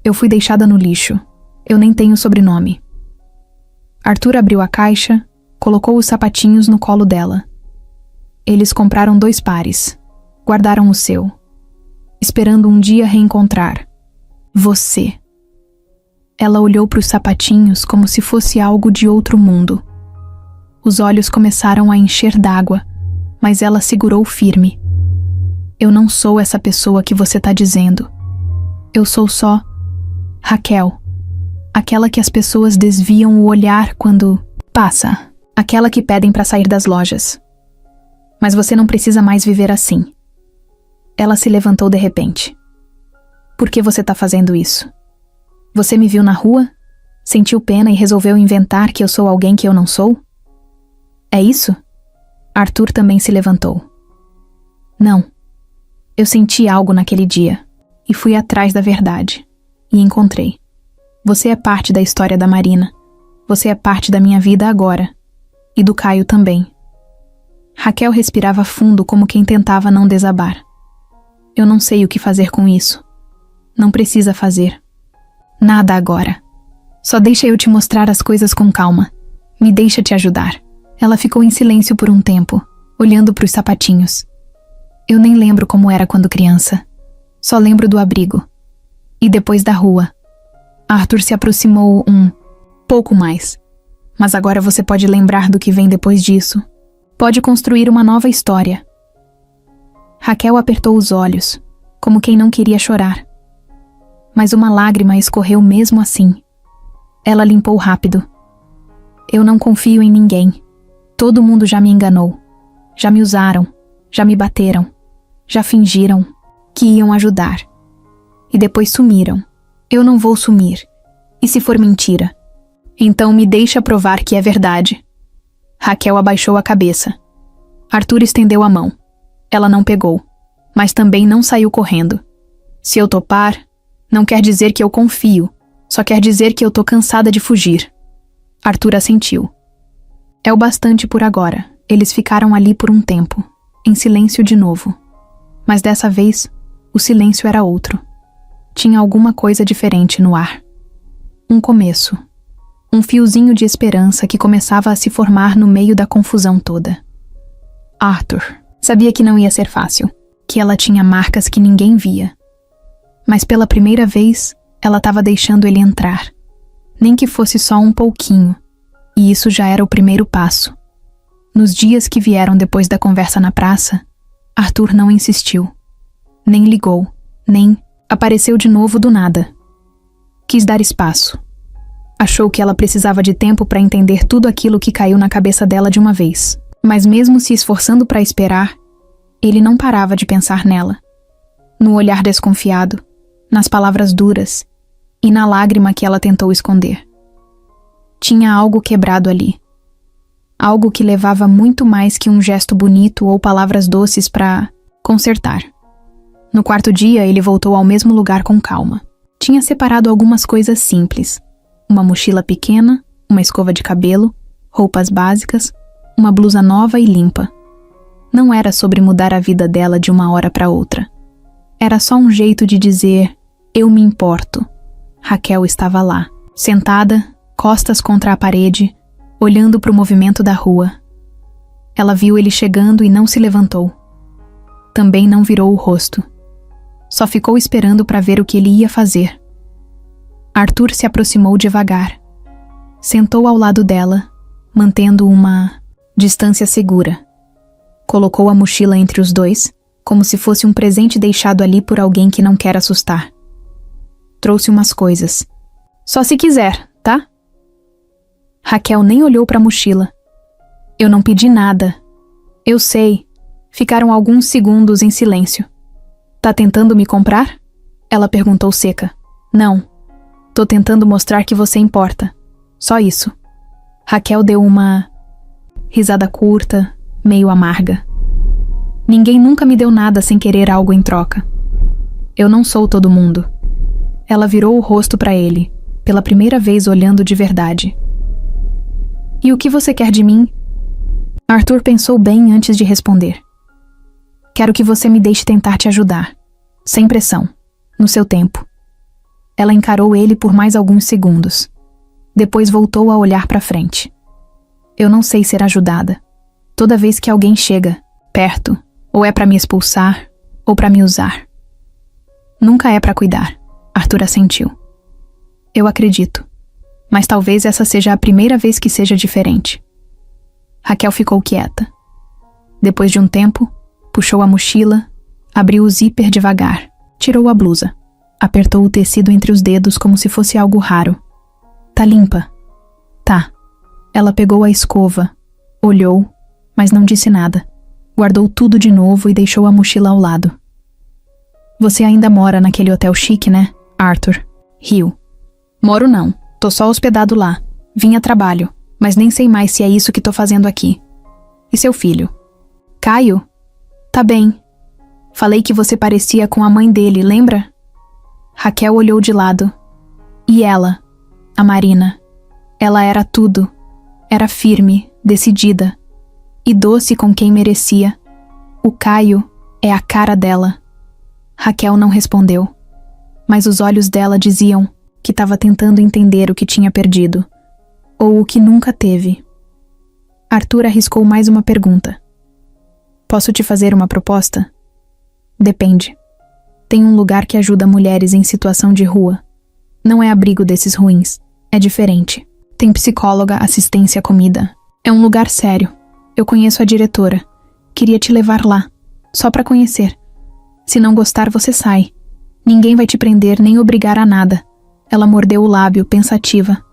Eu fui deixada no lixo. Eu nem tenho sobrenome. Arthur abriu a caixa, colocou os sapatinhos no colo dela. Eles compraram 2 pares. Guardaram o seu. Esperando um dia reencontrar você. Ela olhou para os sapatinhos como se fosse algo de outro mundo. Os olhos começaram a encher d'água, mas ela segurou firme. Eu não sou essa pessoa que você tá dizendo. Eu sou só Raquel. Aquela que as pessoas desviam o olhar quando passa. Aquela que pedem para sair das lojas. Mas você não precisa mais viver assim. Ela se levantou de repente. Por que você tá fazendo isso? Você me viu na rua? Sentiu pena e resolveu inventar que eu sou alguém que eu não sou? É isso? Arthur também se levantou. Não. Eu senti algo naquele dia e fui atrás da verdade. E encontrei. Você é parte da história da Marina. Você é parte da minha vida agora. E do Caio também. Raquel respirava fundo como quem tentava não desabar. Eu não sei o que fazer com isso. Não precisa fazer. Nada agora. Só deixa eu te mostrar as coisas com calma. Me deixa te ajudar. Ela ficou em silêncio por um tempo, olhando para os sapatinhos. Eu nem lembro como era quando criança. Só lembro do abrigo. E depois da rua. Arthur se aproximou um pouco mais. Mas agora você pode lembrar do que vem depois disso. Pode construir uma nova história. Raquel apertou os olhos, como quem não queria chorar. Mas uma lágrima escorreu mesmo assim. Ela limpou rápido. Eu não confio em ninguém. Todo mundo já me enganou. Já me usaram. Já me bateram. Já fingiram que iam ajudar. E depois sumiram. Eu não vou sumir. E se for mentira? Então me deixa provar que é verdade. Raquel abaixou a cabeça. Arthur estendeu a mão. Ela não pegou, mas também não saiu correndo. Se eu topar, não quer dizer que eu confio, só quer dizer que eu tô cansada de fugir. Arthur assentiu. É o bastante por agora. Eles ficaram ali por um tempo, em silêncio de novo. Mas dessa vez, o silêncio era outro. Tinha alguma coisa diferente no ar. Um começo. Um fiozinho de esperança que começava a se formar no meio da confusão toda. Arthur sabia que não ia ser fácil, que ela tinha marcas que ninguém via. Mas pela primeira vez, ela estava deixando ele entrar. Nem que fosse só um pouquinho. E isso já era o primeiro passo. Nos dias que vieram depois da conversa na praça, Arthur não insistiu. Nem ligou, nem apareceu de novo do nada. Quis dar espaço. Achou que ela precisava de tempo para entender tudo aquilo que caiu na cabeça dela de uma vez. Mas mesmo se esforçando para esperar, ele não parava de pensar nela. No olhar desconfiado, nas palavras duras e na lágrima que ela tentou esconder. Tinha algo quebrado ali. Algo que levava muito mais que um gesto bonito ou palavras doces para consertar. No quarto dia, ele voltou ao mesmo lugar com calma. Tinha separado algumas coisas simples. Uma mochila pequena, uma escova de cabelo, roupas básicas, uma blusa nova e limpa. Não era sobre mudar a vida dela de uma hora para outra. Era só um jeito de dizer, eu me importo. Raquel estava lá, sentada, costas contra a parede, olhando para o movimento da rua. Ela viu ele chegando e não se levantou. Também não virou o rosto. Só ficou esperando para ver o que ele ia fazer. Arthur se aproximou devagar. Sentou ao lado dela, mantendo uma distância segura. Colocou a mochila entre os dois, como se fosse um presente deixado ali por alguém que não quer assustar. Trouxe umas coisas. Só se quiser, tá? Raquel nem olhou para a mochila. Eu não pedi nada. Eu sei. Ficaram alguns segundos em silêncio. Tá tentando me comprar? Ela perguntou seca. Não. Tô tentando mostrar que você importa. Só isso. Raquel deu uma risada curta, meio amarga. Ninguém nunca me deu nada sem querer algo em troca. Eu não sou todo mundo. Ela virou o rosto para ele, pela primeira vez olhando de verdade. E o que você quer de mim? Arthur pensou bem antes de responder. Quero que você me deixe tentar te ajudar. Sem pressão. No seu tempo. Ela encarou ele por mais alguns segundos. Depois voltou a olhar para frente. Eu não sei ser ajudada. Toda vez que alguém chega, perto, ou é para me expulsar, ou para me usar. Nunca é para cuidar. Arthur assentiu. Eu acredito. Mas talvez essa seja a primeira vez que seja diferente. Raquel ficou quieta. Depois de um tempo, puxou a mochila, abriu o zíper devagar, tirou a blusa, apertou o tecido entre os dedos como se fosse algo raro. Tá limpa. Tá. Ela pegou a escova, olhou, mas não disse nada. Guardou tudo de novo e deixou a mochila ao lado. Você ainda mora naquele hotel chique, né, Arthur? Riu. Moro não. Tô só hospedado lá. Vim a trabalho, mas nem sei mais se é isso que tô fazendo aqui. E seu filho? Caio? Tá bem. Falei que você parecia com a mãe dele, lembra? Raquel olhou de lado. E ela? A Marina. Ela era tudo. Era firme, decidida. E doce com quem merecia. O Caio é a cara dela. Raquel não respondeu. Mas os olhos dela diziam que estava tentando entender o que tinha perdido. Ou o que nunca teve. Arthur arriscou mais uma pergunta. Posso te fazer uma proposta? Depende. Tem um lugar que ajuda mulheres em situação de rua. Não é abrigo desses ruins. É diferente. Tem psicóloga, assistência, comida. É um lugar sério. Eu conheço a diretora. Queria te levar lá. Só pra conhecer. Se não gostar, você sai. Ninguém vai te prender nem obrigar a nada. Ela mordeu o lábio, pensativa.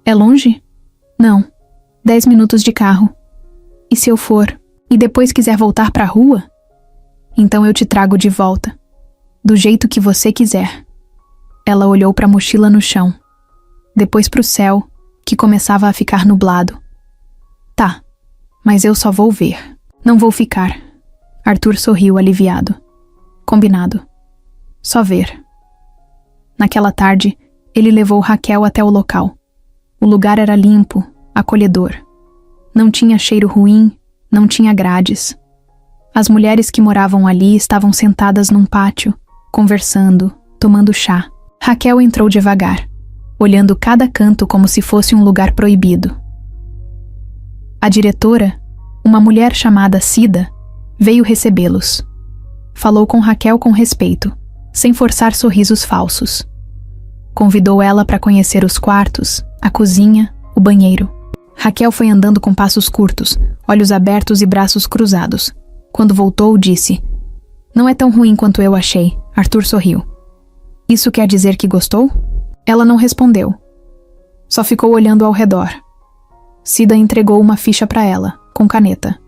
É longe? Não. 10 minutos de carro. E se eu for? E depois quiser voltar pra rua? Então eu te trago de volta. Do jeito que você quiser. Ela olhou pra mochila no chão. Depois pro céu, que começava a ficar nublado. Tá, mas eu só vou ver. Não vou ficar. Arthur sorriu aliviado. Combinado. Só ver. Naquela tarde, ele levou Raquel até o local. O lugar era limpo, acolhedor. Não tinha cheiro ruim, não tinha grades. As mulheres que moravam ali estavam sentadas num pátio, conversando, tomando chá. Raquel entrou devagar, olhando cada canto como se fosse um lugar proibido. A diretora, uma mulher chamada Cida, veio recebê-los. Falou com Raquel com respeito, sem forçar sorrisos falsos. Convidou ela para conhecer os quartos, a cozinha, o banheiro. Raquel foi andando com passos curtos, olhos abertos e braços cruzados. Quando voltou, disse: Não é tão ruim quanto eu achei. Arthur sorriu. Isso quer dizer que gostou? Ela não respondeu. Só ficou olhando ao redor. Cida entregou uma ficha para ela, com caneta.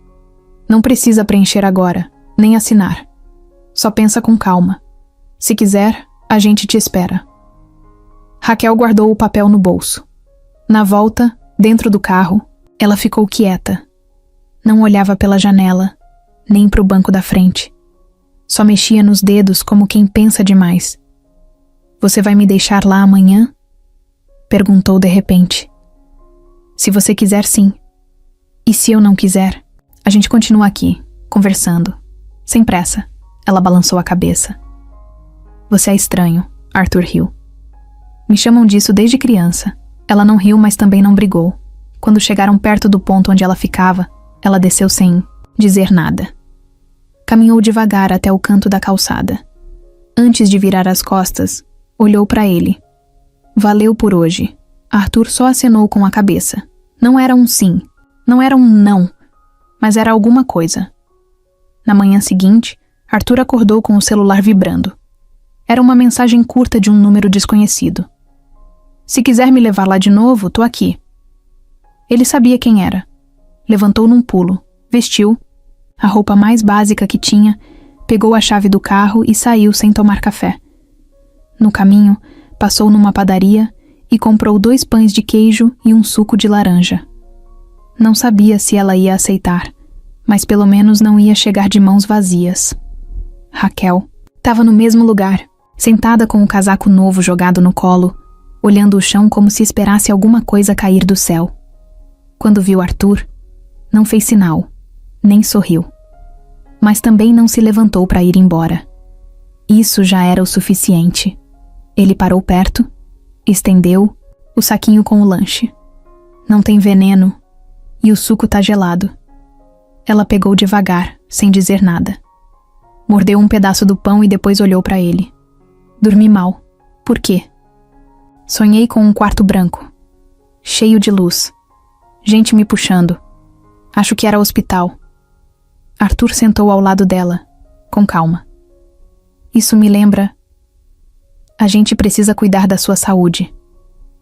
Não precisa preencher agora, nem assinar. Só pensa com calma. Se quiser, a gente te espera. Raquel guardou o papel no bolso. Na volta, dentro do carro, ela ficou quieta. Não olhava pela janela, nem para o banco da frente. Só mexia nos dedos como quem pensa demais. Você vai me deixar lá amanhã? Perguntou de repente. Se você quiser, sim. E se eu não quiser? A gente continua aqui, conversando. Sem pressa. Ela balançou a cabeça. Você é estranho, Arthur riu. Me chamam disso desde criança. Ela não riu, mas também não brigou. Quando chegaram perto do ponto onde ela ficava, ela desceu sem dizer nada. Caminhou devagar até o canto da calçada. Antes de virar as costas, olhou para ele. Valeu por hoje. Arthur só acenou com a cabeça. Não era um sim, não era um não, mas era alguma coisa. Na manhã seguinte, Arthur acordou com o celular vibrando. Era uma mensagem curta de um número desconhecido. Se quiser me levar lá de novo, tô aqui. Ele sabia quem era. Levantou num pulo, vestiu, a roupa mais básica que tinha, pegou a chave do carro e saiu sem tomar café. No caminho, passou numa padaria e comprou 2 pães de queijo e um suco de laranja. Não sabia se ela ia aceitar, mas pelo menos não ia chegar de mãos vazias. Raquel estava no mesmo lugar, sentada com o casaco novo jogado no colo, olhando o chão como se esperasse alguma coisa cair do céu. Quando viu Arthur, não fez sinal, nem sorriu. Mas também não se levantou para ir embora. Isso já era o suficiente. Ele parou perto, estendeu o saquinho com o lanche. Não tem veneno e o suco tá gelado. Ela pegou devagar, sem dizer nada. Mordeu um pedaço do pão e depois olhou para ele. Dormi mal. Por quê? Sonhei com um quarto branco, cheio de luz, gente me puxando. Acho que era hospital. Arthur sentou ao lado dela, com calma. Isso me lembra... A gente precisa cuidar da sua saúde.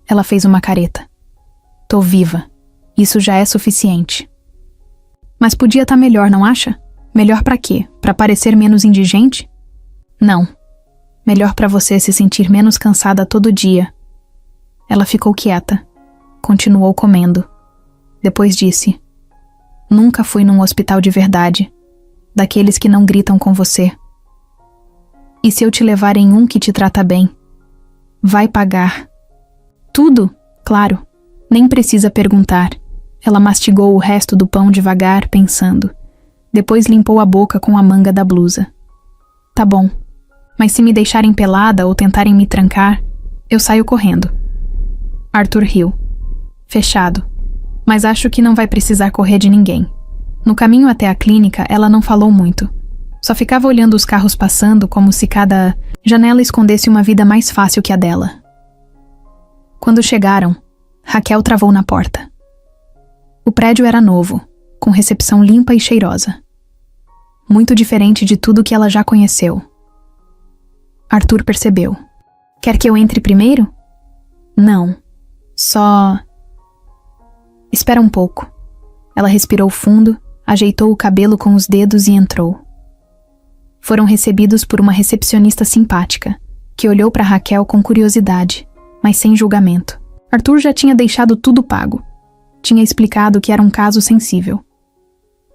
Ela fez uma careta. Tô viva. Isso já é suficiente. Mas podia estar melhor, não acha? Melhor pra quê? Pra parecer menos indigente? Não. Melhor pra você se sentir menos cansada todo dia. Ela ficou quieta. Continuou comendo. Depois disse: Nunca fui num hospital de verdade. Daqueles que não gritam com você. E se eu te levar em um que te trata bem? Vai pagar. Tudo? Claro. Nem precisa perguntar. Ela mastigou o resto do pão devagar, pensando. Depois limpou a boca com a manga da blusa. Tá bom. Mas se me deixarem pelada ou tentarem me trancar, eu saio correndo. Arthur riu. Fechado. Mas acho que não vai precisar correr de ninguém. No caminho até a clínica, ela não falou muito. Só ficava olhando os carros passando como se cada janela escondesse uma vida mais fácil que a dela. Quando chegaram, Raquel travou na porta. O prédio era novo, com recepção limpa e cheirosa. Muito diferente de tudo que ela já conheceu. Arthur percebeu. Quer que eu entre primeiro? Não. Só... Espera um pouco. Ela respirou fundo, ajeitou o cabelo com os dedos e entrou. Foram recebidos por uma recepcionista simpática, que olhou para Raquel com curiosidade, mas sem julgamento. Arthur já tinha deixado tudo pago. Tinha explicado que era um caso sensível.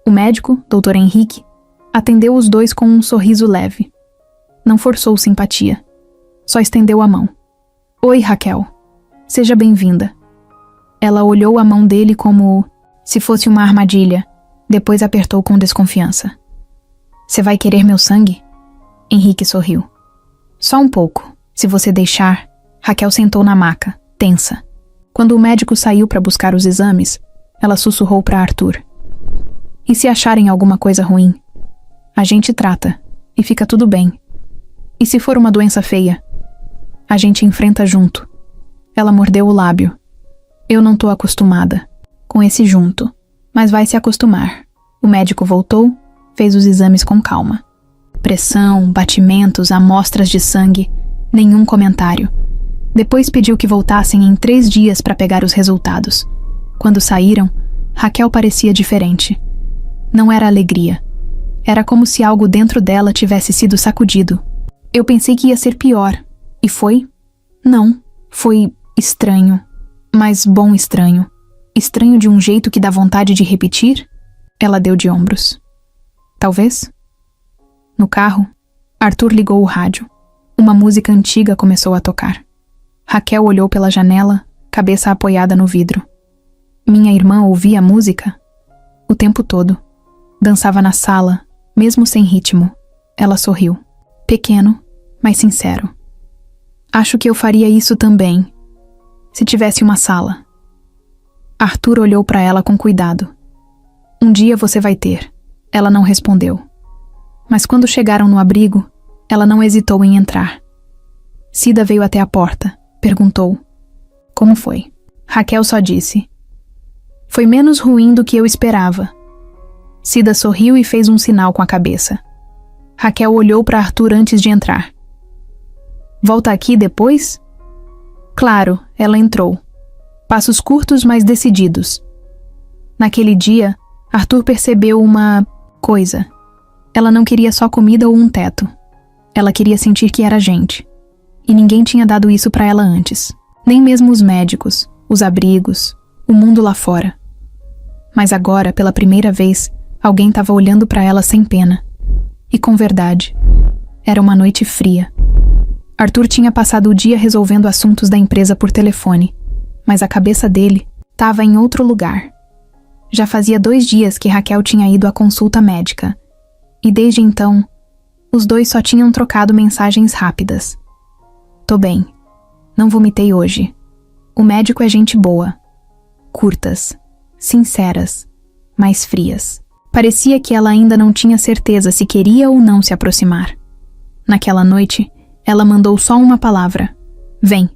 O médico, Dr. Henrique, atendeu os dois com um sorriso leve. Não forçou simpatia. Só estendeu a mão. Oi, Raquel. Seja bem-vinda. Ela olhou a mão dele como se fosse uma armadilha, depois apertou com desconfiança. Você vai querer meu sangue? Henrique sorriu. Só um pouco, se você deixar. Raquel sentou na maca, tensa. Quando o médico saiu para buscar os exames, ela sussurrou para Arthur. E se acharem alguma coisa ruim? A gente trata, e fica tudo bem. E se for uma doença feia? A gente enfrenta junto. Ela mordeu o lábio. Eu não tô acostumada com esse junto, mas vai se acostumar. O médico voltou, fez os exames com calma. Pressão, batimentos, amostras de sangue, nenhum comentário. Depois pediu que voltassem em 3 dias para pegar os resultados. Quando saíram, Raquel parecia diferente. Não era alegria. Era como se algo dentro dela tivesse sido sacudido. Eu pensei que ia ser pior. E foi? Não. Foi estranho. Mas bom estranho. Estranho de um jeito que dá vontade de repetir? Ela deu de ombros. Talvez? No carro, Arthur ligou o rádio. Uma música antiga começou a tocar. Raquel olhou pela janela, cabeça apoiada no vidro. Minha irmã ouvia a música o tempo todo. Dançava na sala, mesmo sem ritmo. Ela sorriu. Pequeno, mas sincero. Acho que eu faria isso também, se tivesse uma sala. Arthur olhou para ela com cuidado. Um dia você vai ter. Ela não respondeu. Mas quando chegaram no abrigo, ela não hesitou em entrar. Cida veio até a porta, perguntou. Como foi? Raquel só disse. Foi menos ruim do que eu esperava. Cida sorriu e fez um sinal com a cabeça. Raquel olhou para Arthur antes de entrar. Volta aqui depois? Claro, ela entrou. Passos curtos, mas decididos. Naquele dia, Arthur percebeu uma coisa. Ela não queria só comida ou um teto. Ela queria sentir que era gente. E ninguém tinha dado isso para ela antes. Nem mesmo os médicos, os abrigos, o mundo lá fora. Mas agora, pela primeira vez, alguém estava olhando para ela sem pena. E com verdade. Era uma noite fria. Arthur tinha passado o dia resolvendo assuntos da empresa por telefone, mas a cabeça dele estava em outro lugar. Já fazia 2 dias que Raquel tinha ido à consulta médica, e desde então, os dois só tinham trocado mensagens rápidas. Tô bem. Não vomitei hoje. O médico é gente boa. Curtas, sinceras, mas frias. Parecia que ela ainda não tinha certeza se queria ou não se aproximar. Naquela noite, ela mandou só uma palavra. Vem.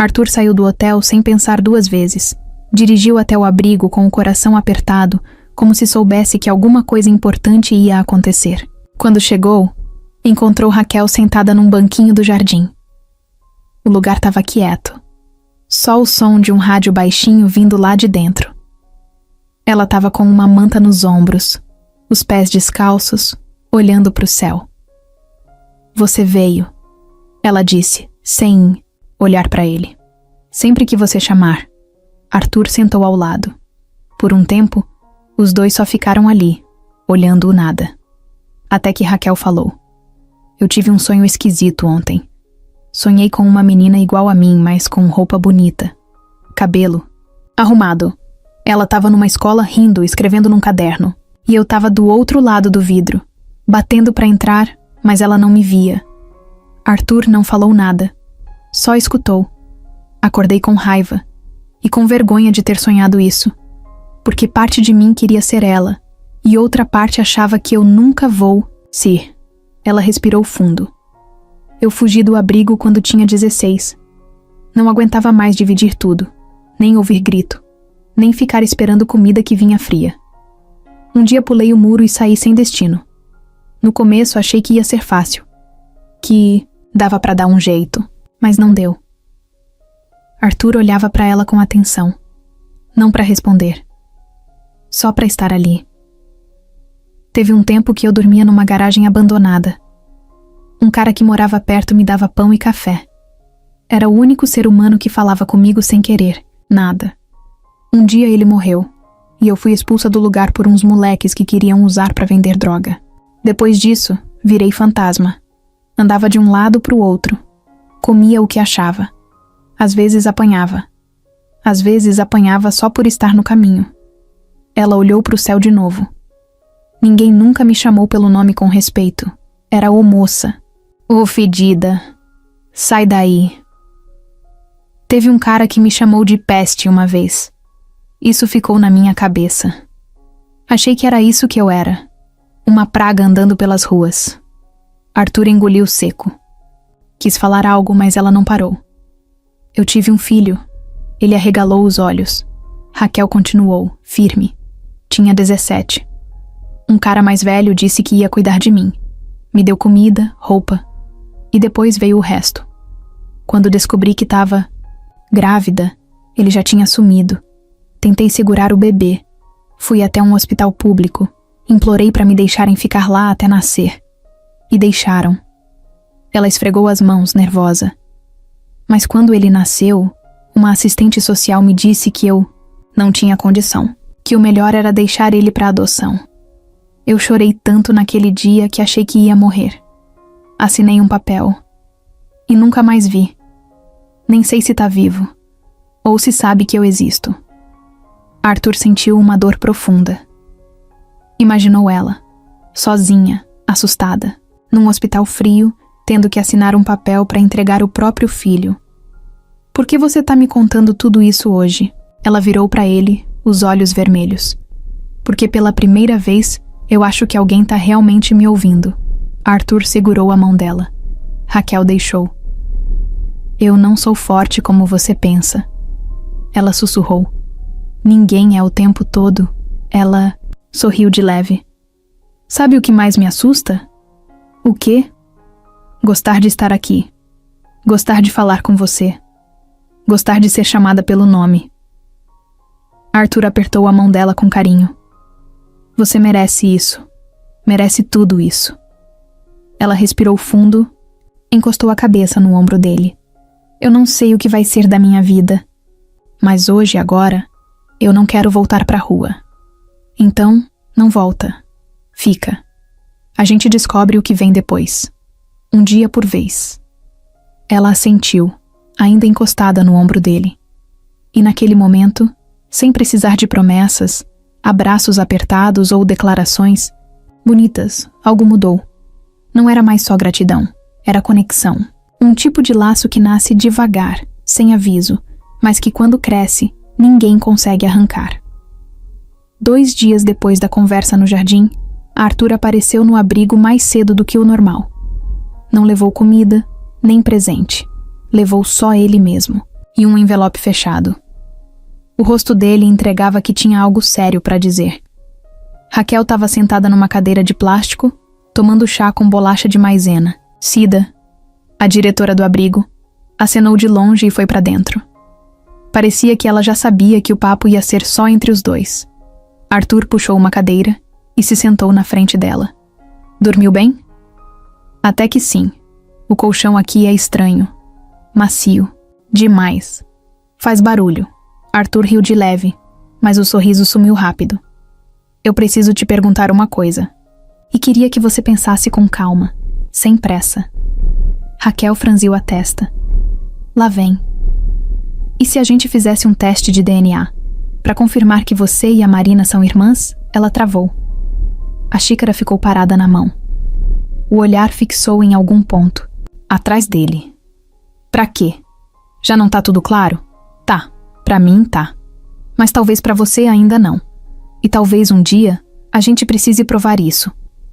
Arthur saiu do hotel sem pensar 2 vezes. Dirigiu até o abrigo com o coração apertado, como se soubesse que alguma coisa importante ia acontecer. Quando chegou, encontrou Raquel sentada num banquinho do jardim. O lugar estava quieto. Só o som de um rádio baixinho vindo lá de dentro. Ela estava com uma manta nos ombros, os pés descalços, olhando para o céu. Você veio, ela disse, sem olhar para ele. Sempre que você chamar. Arthur sentou ao lado. Por um tempo, os dois só ficaram ali, olhando o nada. Até que Raquel falou. Eu tive um sonho esquisito ontem. Sonhei com uma menina igual a mim, mas com roupa bonita. Cabelo arrumado. Ela estava numa escola rindo, escrevendo num caderno. E eu estava do outro lado do vidro, batendo para entrar, mas ela não me via. Arthur não falou nada. Só escutou. Acordei com raiva e com vergonha de ter sonhado isso, porque parte de mim queria ser ela e outra parte achava que eu nunca vou ser. Ela respirou fundo. Eu fugi do abrigo quando tinha 16. Não aguentava mais dividir tudo, nem ouvir grito, nem ficar esperando comida que vinha fria. Um dia pulei o muro e saí sem destino. No começo achei que ia ser fácil, que dava para dar um jeito, mas não deu. Arthur olhava para ela com atenção, não para responder, só para estar ali. Teve um tempo que eu dormia numa garagem abandonada. Um cara que morava perto me dava pão e café. Era o único ser humano que falava comigo sem querer, nada. Um dia ele morreu, e eu fui expulsa do lugar por uns moleques que queriam usar para vender droga. Depois disso, virei fantasma. Andava de um lado para o outro. Comia o que achava. Às vezes apanhava. Às vezes apanhava só por estar no caminho. Ela olhou para o céu de novo. Ninguém nunca me chamou pelo nome com respeito. Era ô moça. Ô fedida. Sai daí. Teve um cara que me chamou de peste uma vez. Isso ficou na minha cabeça. Achei que era isso que eu era. Uma praga andando pelas ruas. Arthur engoliu seco. Quis falar algo, mas ela não parou. Eu tive um filho. Ele arregalou os olhos. Raquel continuou, firme. Tinha 17. Um cara mais velho disse que ia cuidar de mim. Me deu comida, roupa. E depois veio o resto. Quando descobri que estava grávida, ele já tinha sumido. Tentei segurar o bebê. Fui até um hospital público. Implorei para me deixarem ficar lá até nascer. E deixaram. Ela esfregou as mãos, nervosa. Mas quando ele nasceu, uma assistente social me disse que eu não tinha condição, que o melhor era deixar ele para adoção. Eu chorei tanto naquele dia que achei que ia morrer. Assinei um papel. E nunca mais vi. Nem sei se tá vivo, ou se sabe que eu existo. Arthur sentiu uma dor profunda. Imaginou ela, sozinha, assustada, num hospital frio, tendo que assinar um papel para entregar o próprio filho. Por que você tá me contando tudo isso hoje? Ela virou para ele, os olhos vermelhos. Porque pela primeira vez, eu acho que alguém tá realmente me ouvindo. Arthur segurou a mão dela. Raquel deixou. Eu não sou forte como você pensa. Ela sussurrou. Ninguém é o tempo todo. Ela sorriu de leve. Sabe o que mais me assusta? O quê? Gostar de estar aqui. Gostar de falar com você. Gostar de ser chamada pelo nome. Arthur apertou a mão dela com carinho. Você merece isso. Merece tudo isso. Ela respirou fundo, encostou a cabeça no ombro dele. Eu não sei o que vai ser da minha vida. Mas hoje, agora, eu não quero voltar pra rua. Então, não volta. Fica. A gente descobre o que vem depois. Um dia por vez. Ela assentiu, ainda encostada no ombro dele. E naquele momento, sem precisar de promessas, abraços apertados ou declarações bonitas, algo mudou. Não era mais só gratidão, era conexão. Um tipo de laço que nasce devagar, sem aviso, mas que quando cresce, ninguém consegue arrancar. 2 dias depois da conversa no jardim, Arthur apareceu no abrigo mais cedo do que o normal. Não levou comida, nem presente. Levou só ele mesmo. e um envelope fechado. O rosto dele entregava que tinha algo sério para dizer. Raquel estava sentada numa cadeira de plástico, tomando chá com bolacha de maisena. Cida, a diretora do abrigo, acenou de longe e foi para dentro. Parecia que ela já sabia que o papo ia ser só entre os dois. Arthur puxou uma cadeira e se sentou na frente dela. Dormiu bem? Até que sim. O colchão aqui é estranho. Macio. Demais. Faz barulho. Arthur riu de leve, mas o sorriso sumiu rápido. Eu preciso te perguntar uma coisa. E queria que você pensasse com calma, sem pressa. Raquel franziu a testa. Lá vem. E se a gente fizesse um teste de DNA? Para confirmar que você e a Marina são irmãs, ela travou. A xícara ficou parada na mão. O olhar fixou em algum ponto, atrás dele. Pra quê? Já não tá tudo claro? Tá, pra mim tá. Mas talvez pra você ainda não. E talvez um dia a gente precise provar isso,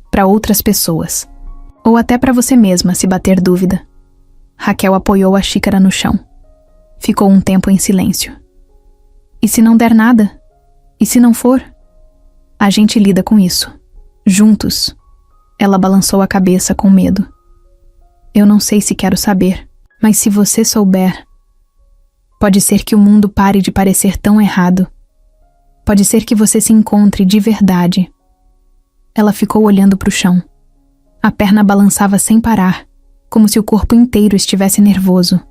pra outras pessoas. Ou até pra você mesma, se bater dúvida. Raquel apoiou a xícara no chão. Ficou um tempo em silêncio. E se não der nada? E se não for? A gente lida com isso. Juntos. Ela balançou a cabeça com medo. Eu não sei se quero saber, mas se você souber, pode ser que o mundo pare de parecer tão errado. Pode ser que você se encontre de verdade. Ela ficou olhando para o chão. A perna balançava sem parar, como se o corpo inteiro estivesse nervoso.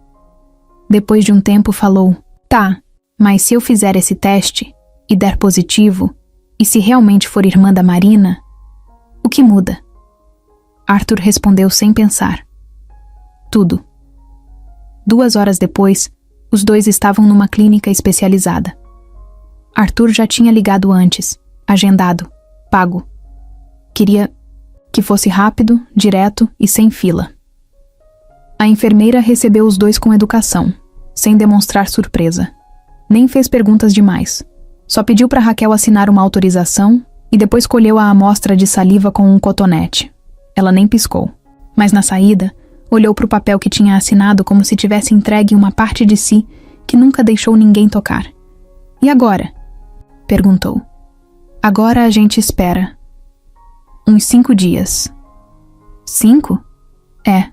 Depois de um tempo falou, tá, mas se eu fizer esse teste e der positivo, e se realmente for irmã da Marina, o que muda? Arthur respondeu sem pensar. Tudo. 2 horas depois, os dois estavam numa clínica especializada. Arthur já tinha ligado antes, agendado, pago. Queria que fosse rápido, direto e sem fila. A enfermeira recebeu os dois com educação, sem demonstrar surpresa. Nem fez perguntas demais. Só pediu para Raquel assinar uma autorização e depois colheu a amostra de saliva com um cotonete. Ela nem piscou. Mas na saída, olhou para o papel que tinha assinado como se tivesse entregue uma parte de si que nunca deixou ninguém tocar. E agora? Perguntou. Agora a gente espera. Uns 5 dias. 5? É.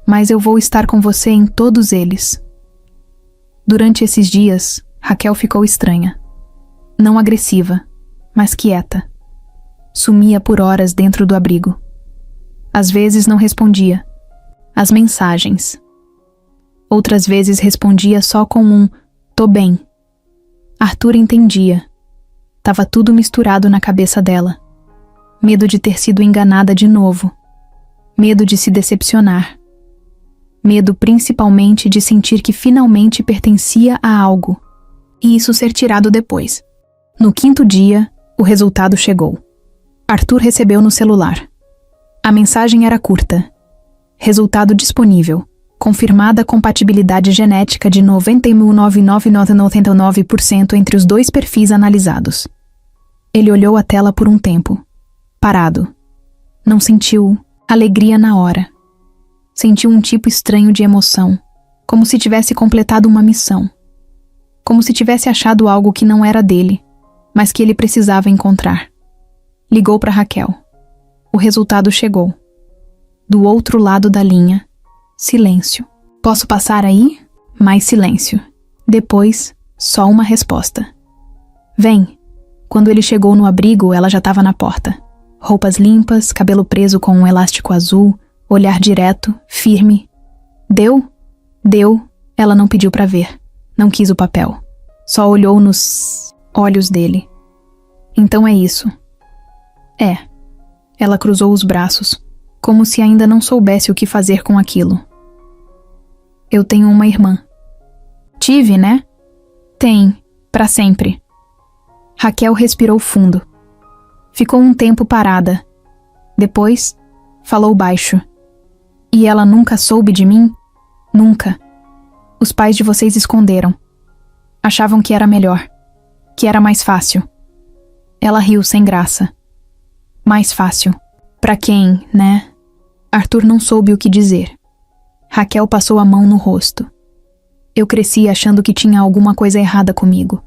Mas eu vou estar com você em todos eles. Durante esses dias, Raquel ficou estranha. Não agressiva, mas quieta. Sumia por horas dentro do abrigo. Às vezes não respondia. As mensagens. Outras vezes respondia só com um "tô bem". Arthur entendia. Tava tudo misturado na cabeça dela. Medo de ter sido enganada de novo. Medo de se decepcionar. Medo principalmente de sentir que finalmente pertencia a algo. E isso ser tirado depois. No 5º dia, o resultado chegou. Arthur recebeu no celular. A mensagem era curta. Resultado disponível. Confirmada a compatibilidade genética de 99,999% entre os 2 perfis analisados. Ele olhou a tela por um tempo. Parado. Não sentiu alegria na hora. Sentiu um tipo estranho de emoção. Como se tivesse completado uma missão. Como se tivesse achado algo que não era dele, mas que ele precisava encontrar. Ligou para Raquel. O resultado chegou. Do outro lado da linha, silêncio. Posso passar aí? Mais silêncio. Depois, só uma resposta. Vem. Quando ele chegou no abrigo, ela já estava na porta. Roupas limpas, cabelo preso com um elástico azul, olhar direto, firme. Deu? Deu. Ela não pediu para ver. Não quis o papel. Só olhou nos olhos dele. Então é isso. É. Ela cruzou os braços, como se ainda não soubesse o que fazer com aquilo. Eu tenho uma irmã. Tive, né? Tem, pra sempre. Raquel respirou fundo. Ficou um tempo parada. Depois, falou baixo. E ela nunca soube de mim? Nunca. Os pais de vocês esconderam. Achavam que era melhor. Que era mais fácil. Ela riu sem graça. Mais fácil. Pra quem, né? Arthur não soube o que dizer. Raquel passou a mão no rosto. Eu cresci achando que tinha alguma coisa errada comigo,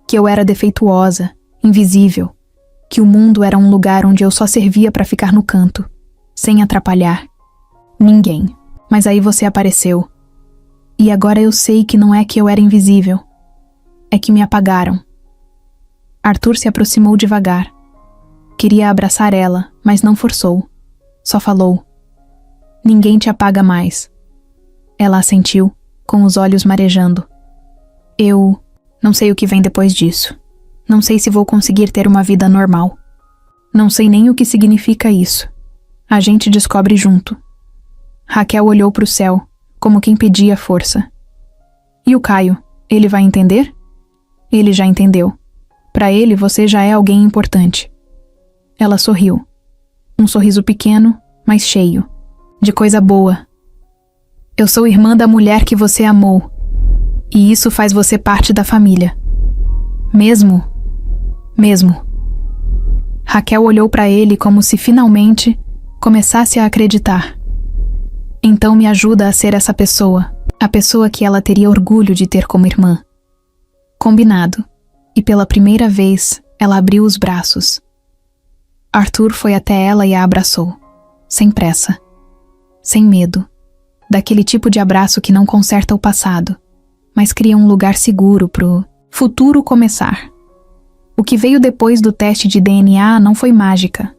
que eu era defeituosa, invisível, que o mundo era um lugar onde eu só servia para ficar no canto, sem atrapalhar ninguém. Mas aí você apareceu. E agora eu sei que não é que eu era invisível, é que me apagaram. Arthur se aproximou devagar. Queria abraçar ela, mas não forçou. Só falou: "Ninguém te apaga mais." Ela assentiu, com os olhos marejando. Eu não sei o que vem depois disso. Não sei se vou conseguir ter uma vida normal. Não sei nem o que significa isso. A gente descobre junto. Raquel olhou para o céu, como quem pedia força. E o Caio, ele vai entender? Ele já entendeu. Para ele, você já é alguém importante. Ela sorriu. Um sorriso pequeno, mas cheio. De coisa boa. Eu sou irmã da mulher que você amou. E isso faz você parte da família. Mesmo. Raquel olhou para ele como se finalmente começasse a acreditar. Então me ajuda a ser essa pessoa, a pessoa que ela teria orgulho de ter como irmã. Combinado. E pela primeira vez, ela abriu os braços. Arthur foi até ela e a abraçou, sem pressa, sem medo, daquele tipo de abraço que não conserta o passado, mas cria um lugar seguro pro futuro começar. O que veio depois do teste de DNA não foi mágica.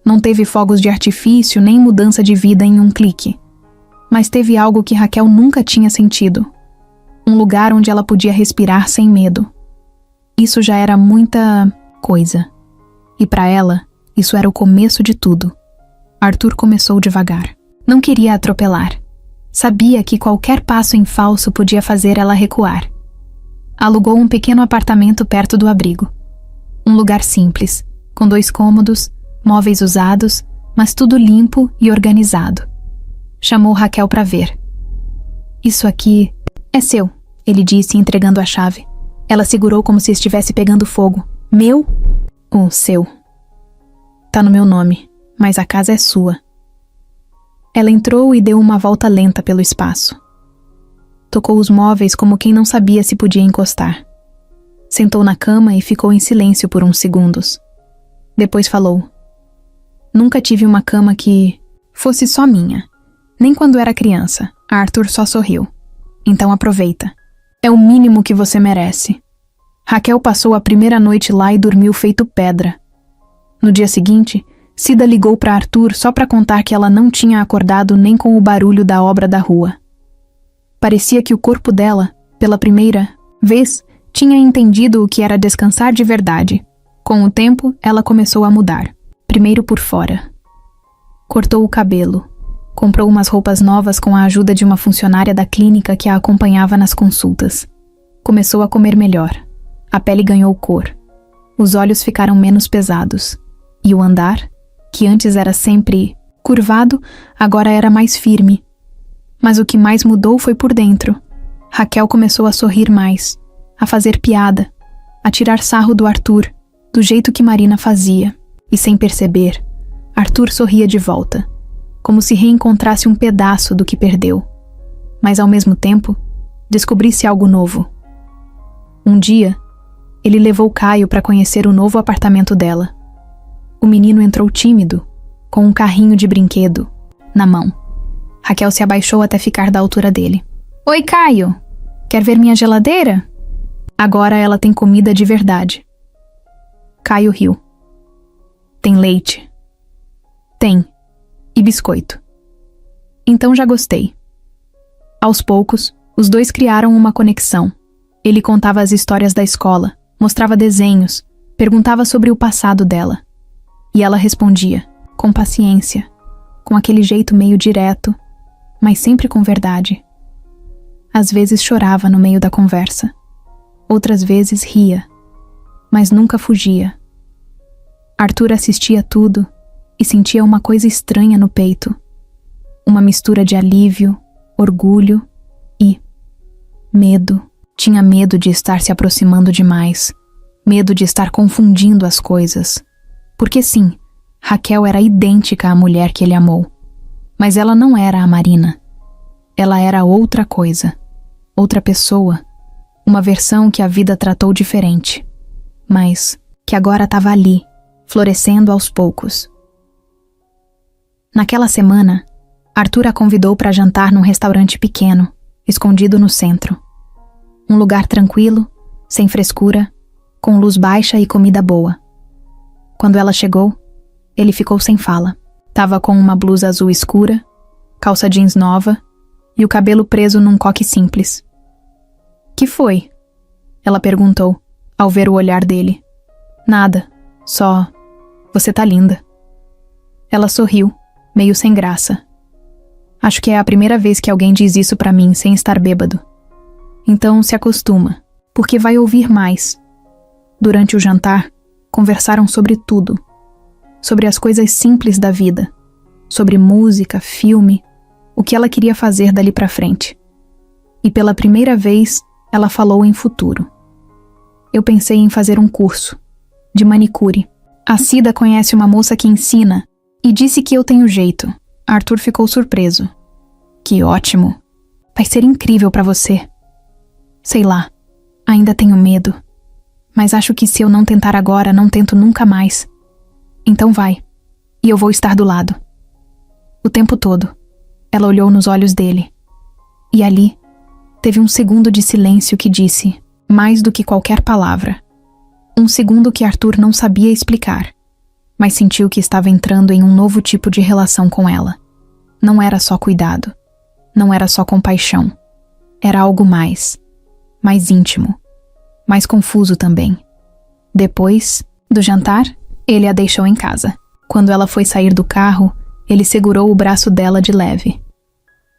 Não teve fogos de artifício nem mudança de vida em um clique. Mas teve algo que Raquel nunca tinha sentido. Um lugar onde ela podia respirar sem medo. Isso já era muita coisa. E para ela, isso era o começo de tudo. Arthur começou devagar. Não queria atropelar. Sabia que qualquer passo em falso podia fazer ela recuar. Alugou um pequeno apartamento perto do abrigo. Um lugar simples, com 2 cômodos, móveis usados, mas tudo limpo e organizado. Chamou Raquel para ver. "Isso aqui é seu", ele disse, entregando a chave. Ela segurou como se estivesse pegando fogo. "Meu?" "O seu. Tá no meu nome, mas a casa é sua." Ela entrou e deu uma volta lenta pelo espaço. Tocou os móveis como quem não sabia se podia encostar. Sentou na cama e ficou em silêncio por uns segundos. Depois falou: "Nunca tive uma cama que fosse só minha. Nem quando era criança." Arthur só sorriu. "Então aproveita. É o mínimo que você merece." Raquel passou a primeira noite lá e dormiu feito pedra. No dia seguinte, Cida ligou para Arthur só para contar que ela não tinha acordado nem com o barulho da obra da rua. Parecia que o corpo dela, pela primeira vez, tinha entendido o que era descansar de verdade. Com o tempo, ela começou a mudar. Primeiro por fora. Cortou o cabelo. Comprou umas roupas novas com a ajuda de uma funcionária da clínica que a acompanhava nas consultas. Começou a comer melhor. A pele ganhou cor. Os olhos ficaram menos pesados. E o andar, que antes era sempre curvado, agora era mais firme. Mas o que mais mudou foi por dentro. Raquel começou a sorrir mais, a fazer piada, a tirar sarro do Arthur, do jeito que Marina fazia. E sem perceber, Arthur sorria de volta, como se reencontrasse um pedaço do que perdeu. Mas ao mesmo tempo, descobrisse algo novo. Um dia, ele levou Caio para conhecer o novo apartamento dela. O menino entrou tímido, com um carrinho de brinquedo na mão. Raquel se abaixou até ficar da altura dele. "Oi, Caio! Quer ver minha geladeira?" Agora ela tem comida de verdade. Caio riu. "Tem leite?" "Tem. E biscoito." "Então já gostei." Aos poucos, os dois criaram uma conexão. Ele contava as histórias da escola, mostrava desenhos, perguntava sobre o passado dela. E ela respondia, com paciência, com aquele jeito meio direto, mas sempre com verdade. Às vezes chorava no meio da conversa. Outras vezes ria, mas nunca fugia. Arthur assistia tudo e sentia uma coisa estranha no peito. Uma mistura de alívio, orgulho e medo. Tinha medo de estar se aproximando demais. Medo de estar confundindo as coisas. Porque sim, Raquel era idêntica à mulher que ele amou. Mas ela não era a Marina. Ela era outra coisa. outra pessoa, uma versão que a vida tratou diferente, mas que agora estava ali, florescendo aos poucos. Naquela semana, Arthur a convidou para jantar num restaurante pequeno, escondido no centro. Um lugar tranquilo, sem frescura, com luz baixa e comida boa. Quando ela chegou, ele ficou sem fala. Tava com uma blusa azul escura, calça jeans nova e o cabelo preso num coque simples. "Que foi?" ela perguntou, ao ver o olhar dele. "Nada, só... você tá linda." Ela sorriu, meio sem graça. "Acho que é a primeira vez que alguém diz isso pra mim sem estar bêbado. Então se acostuma, porque vai ouvir mais." Durante o jantar, conversaram sobre tudo. Sobre as coisas simples da vida. Sobre música, filme, o que ela queria fazer dali pra frente. E pela primeira vez, ela falou em futuro. "Eu pensei em fazer um curso de manicure. A Cida conhece uma moça que ensina e disse que eu tenho jeito." Arthur ficou surpreso. "Que ótimo. Vai ser incrível pra você." "Sei lá, ainda tenho medo. Mas acho que se eu não tentar agora, não tento nunca mais. Então vai, e eu vou estar do lado." O tempo todo, ela olhou nos olhos dele. E ali, teve um segundo de silêncio que disse, mais do que qualquer palavra. Um segundo que Arthur não sabia explicar, mas sentiu que estava entrando em um novo tipo de relação com ela. Não era só cuidado, não era só compaixão. Era algo mais íntimo, mais confuso também. Depois do jantar, ele a deixou em casa. Quando ela foi sair do carro, ele segurou o braço dela de leve.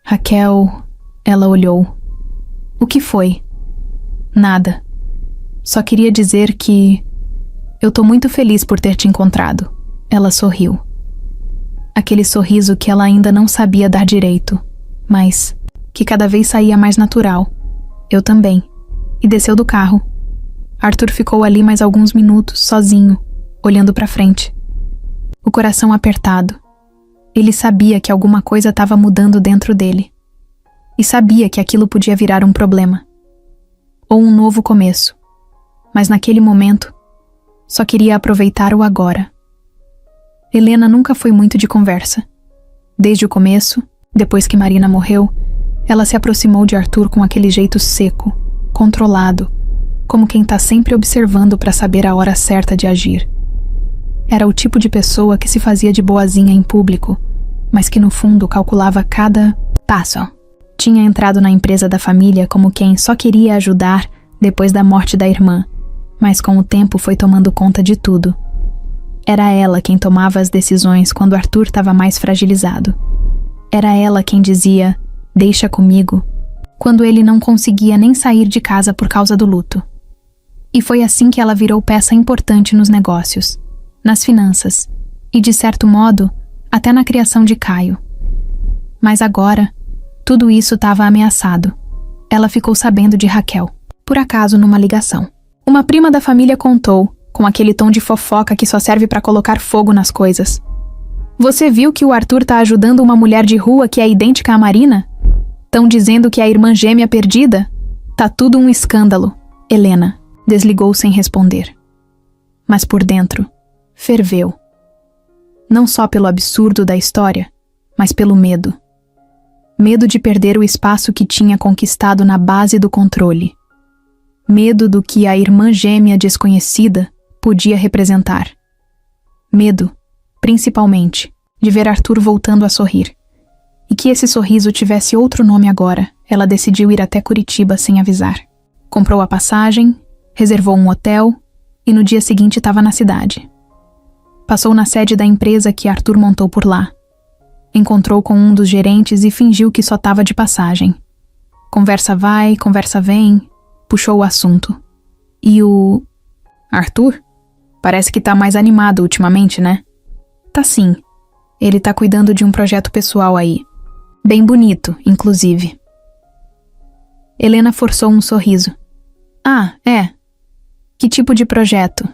"Raquel..." Ela olhou. "O que foi?" "Nada. Só queria dizer que... eu tô muito feliz por ter te encontrado." Ela sorriu. Aquele sorriso que ela ainda não sabia dar direito, mas que cada vez saía mais natural. "Eu também." E desceu do carro. Arthur ficou ali mais alguns minutos, sozinho, olhando pra frente. O coração apertado. Ele sabia que alguma coisa estava mudando dentro dele. E sabia que aquilo podia virar um problema. Ou um novo começo. Mas naquele momento, só queria aproveitar o agora. Helena nunca foi muito de conversa. Desde o começo, depois que Marina morreu, ela se aproximou de Arthur com aquele jeito seco, controlado, como quem tá sempre observando para saber a hora certa de agir. Era o tipo de pessoa que se fazia de boazinha em público, mas que no fundo calculava cada passo. Tinha entrado na empresa da família como quem só queria ajudar depois da morte da irmã, mas com o tempo foi tomando conta de tudo. Era ela quem tomava as decisões quando Arthur estava mais fragilizado. Era ela quem dizia, "deixa comigo", quando ele não conseguia nem sair de casa por causa do luto. E foi assim que ela virou peça importante nos negócios, nas finanças e, de certo modo, até na criação de Caio. Mas agora, tudo isso estava ameaçado. Ela ficou sabendo de Raquel, por acaso numa ligação. Uma prima da família contou, com aquele tom de fofoca que só serve para colocar fogo nas coisas. "Você viu que o Arthur tá ajudando uma mulher de rua que é idêntica à Marina? Tão dizendo que é a irmã gêmea perdida? Tá tudo um escândalo." Helena desligou sem responder. Mas por dentro, ferveu. Não só pelo absurdo da história, mas pelo medo. Medo de perder o espaço que tinha conquistado na base do controle. Medo do que a irmã gêmea desconhecida podia representar. Medo, principalmente, de ver Arthur voltando a sorrir. E que esse sorriso tivesse outro nome agora, ela decidiu ir até Curitiba sem avisar. Comprou a passagem, reservou um hotel e no dia seguinte estava na cidade. Passou na sede da empresa que Arthur montou por lá. Encontrou com um dos gerentes e fingiu que só estava de passagem. Conversa vai, conversa vem, puxou o assunto. "E o... Arthur? Parece que tá mais animado ultimamente, né?" "Tá sim. Ele tá cuidando de um projeto pessoal aí. Bem bonito, inclusive." Helena forçou um sorriso. "Ah, é? Que tipo de projeto?"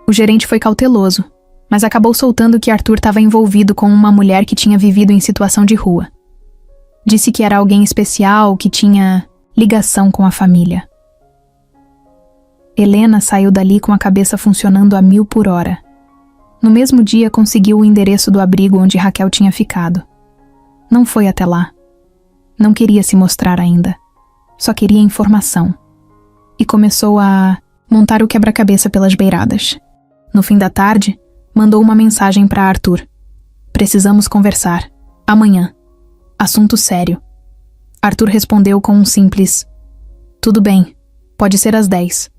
O gerente foi cauteloso, mas acabou soltando que Arthur estava envolvido com uma mulher que tinha vivido em situação de rua. Disse que era alguém especial, que tinha ligação com a família. Helena saiu dali com a cabeça funcionando a 1000 por hora. No mesmo dia conseguiu o endereço do abrigo onde Raquel tinha ficado. Não foi até lá. Não queria se mostrar ainda. Só queria informação. E começou a montar o quebra-cabeça pelas beiradas. No fim da tarde, mandou uma mensagem para Arthur. Precisamos conversar. Amanhã. Assunto sério. Arthur respondeu com um simples: tudo bem, pode ser às 10.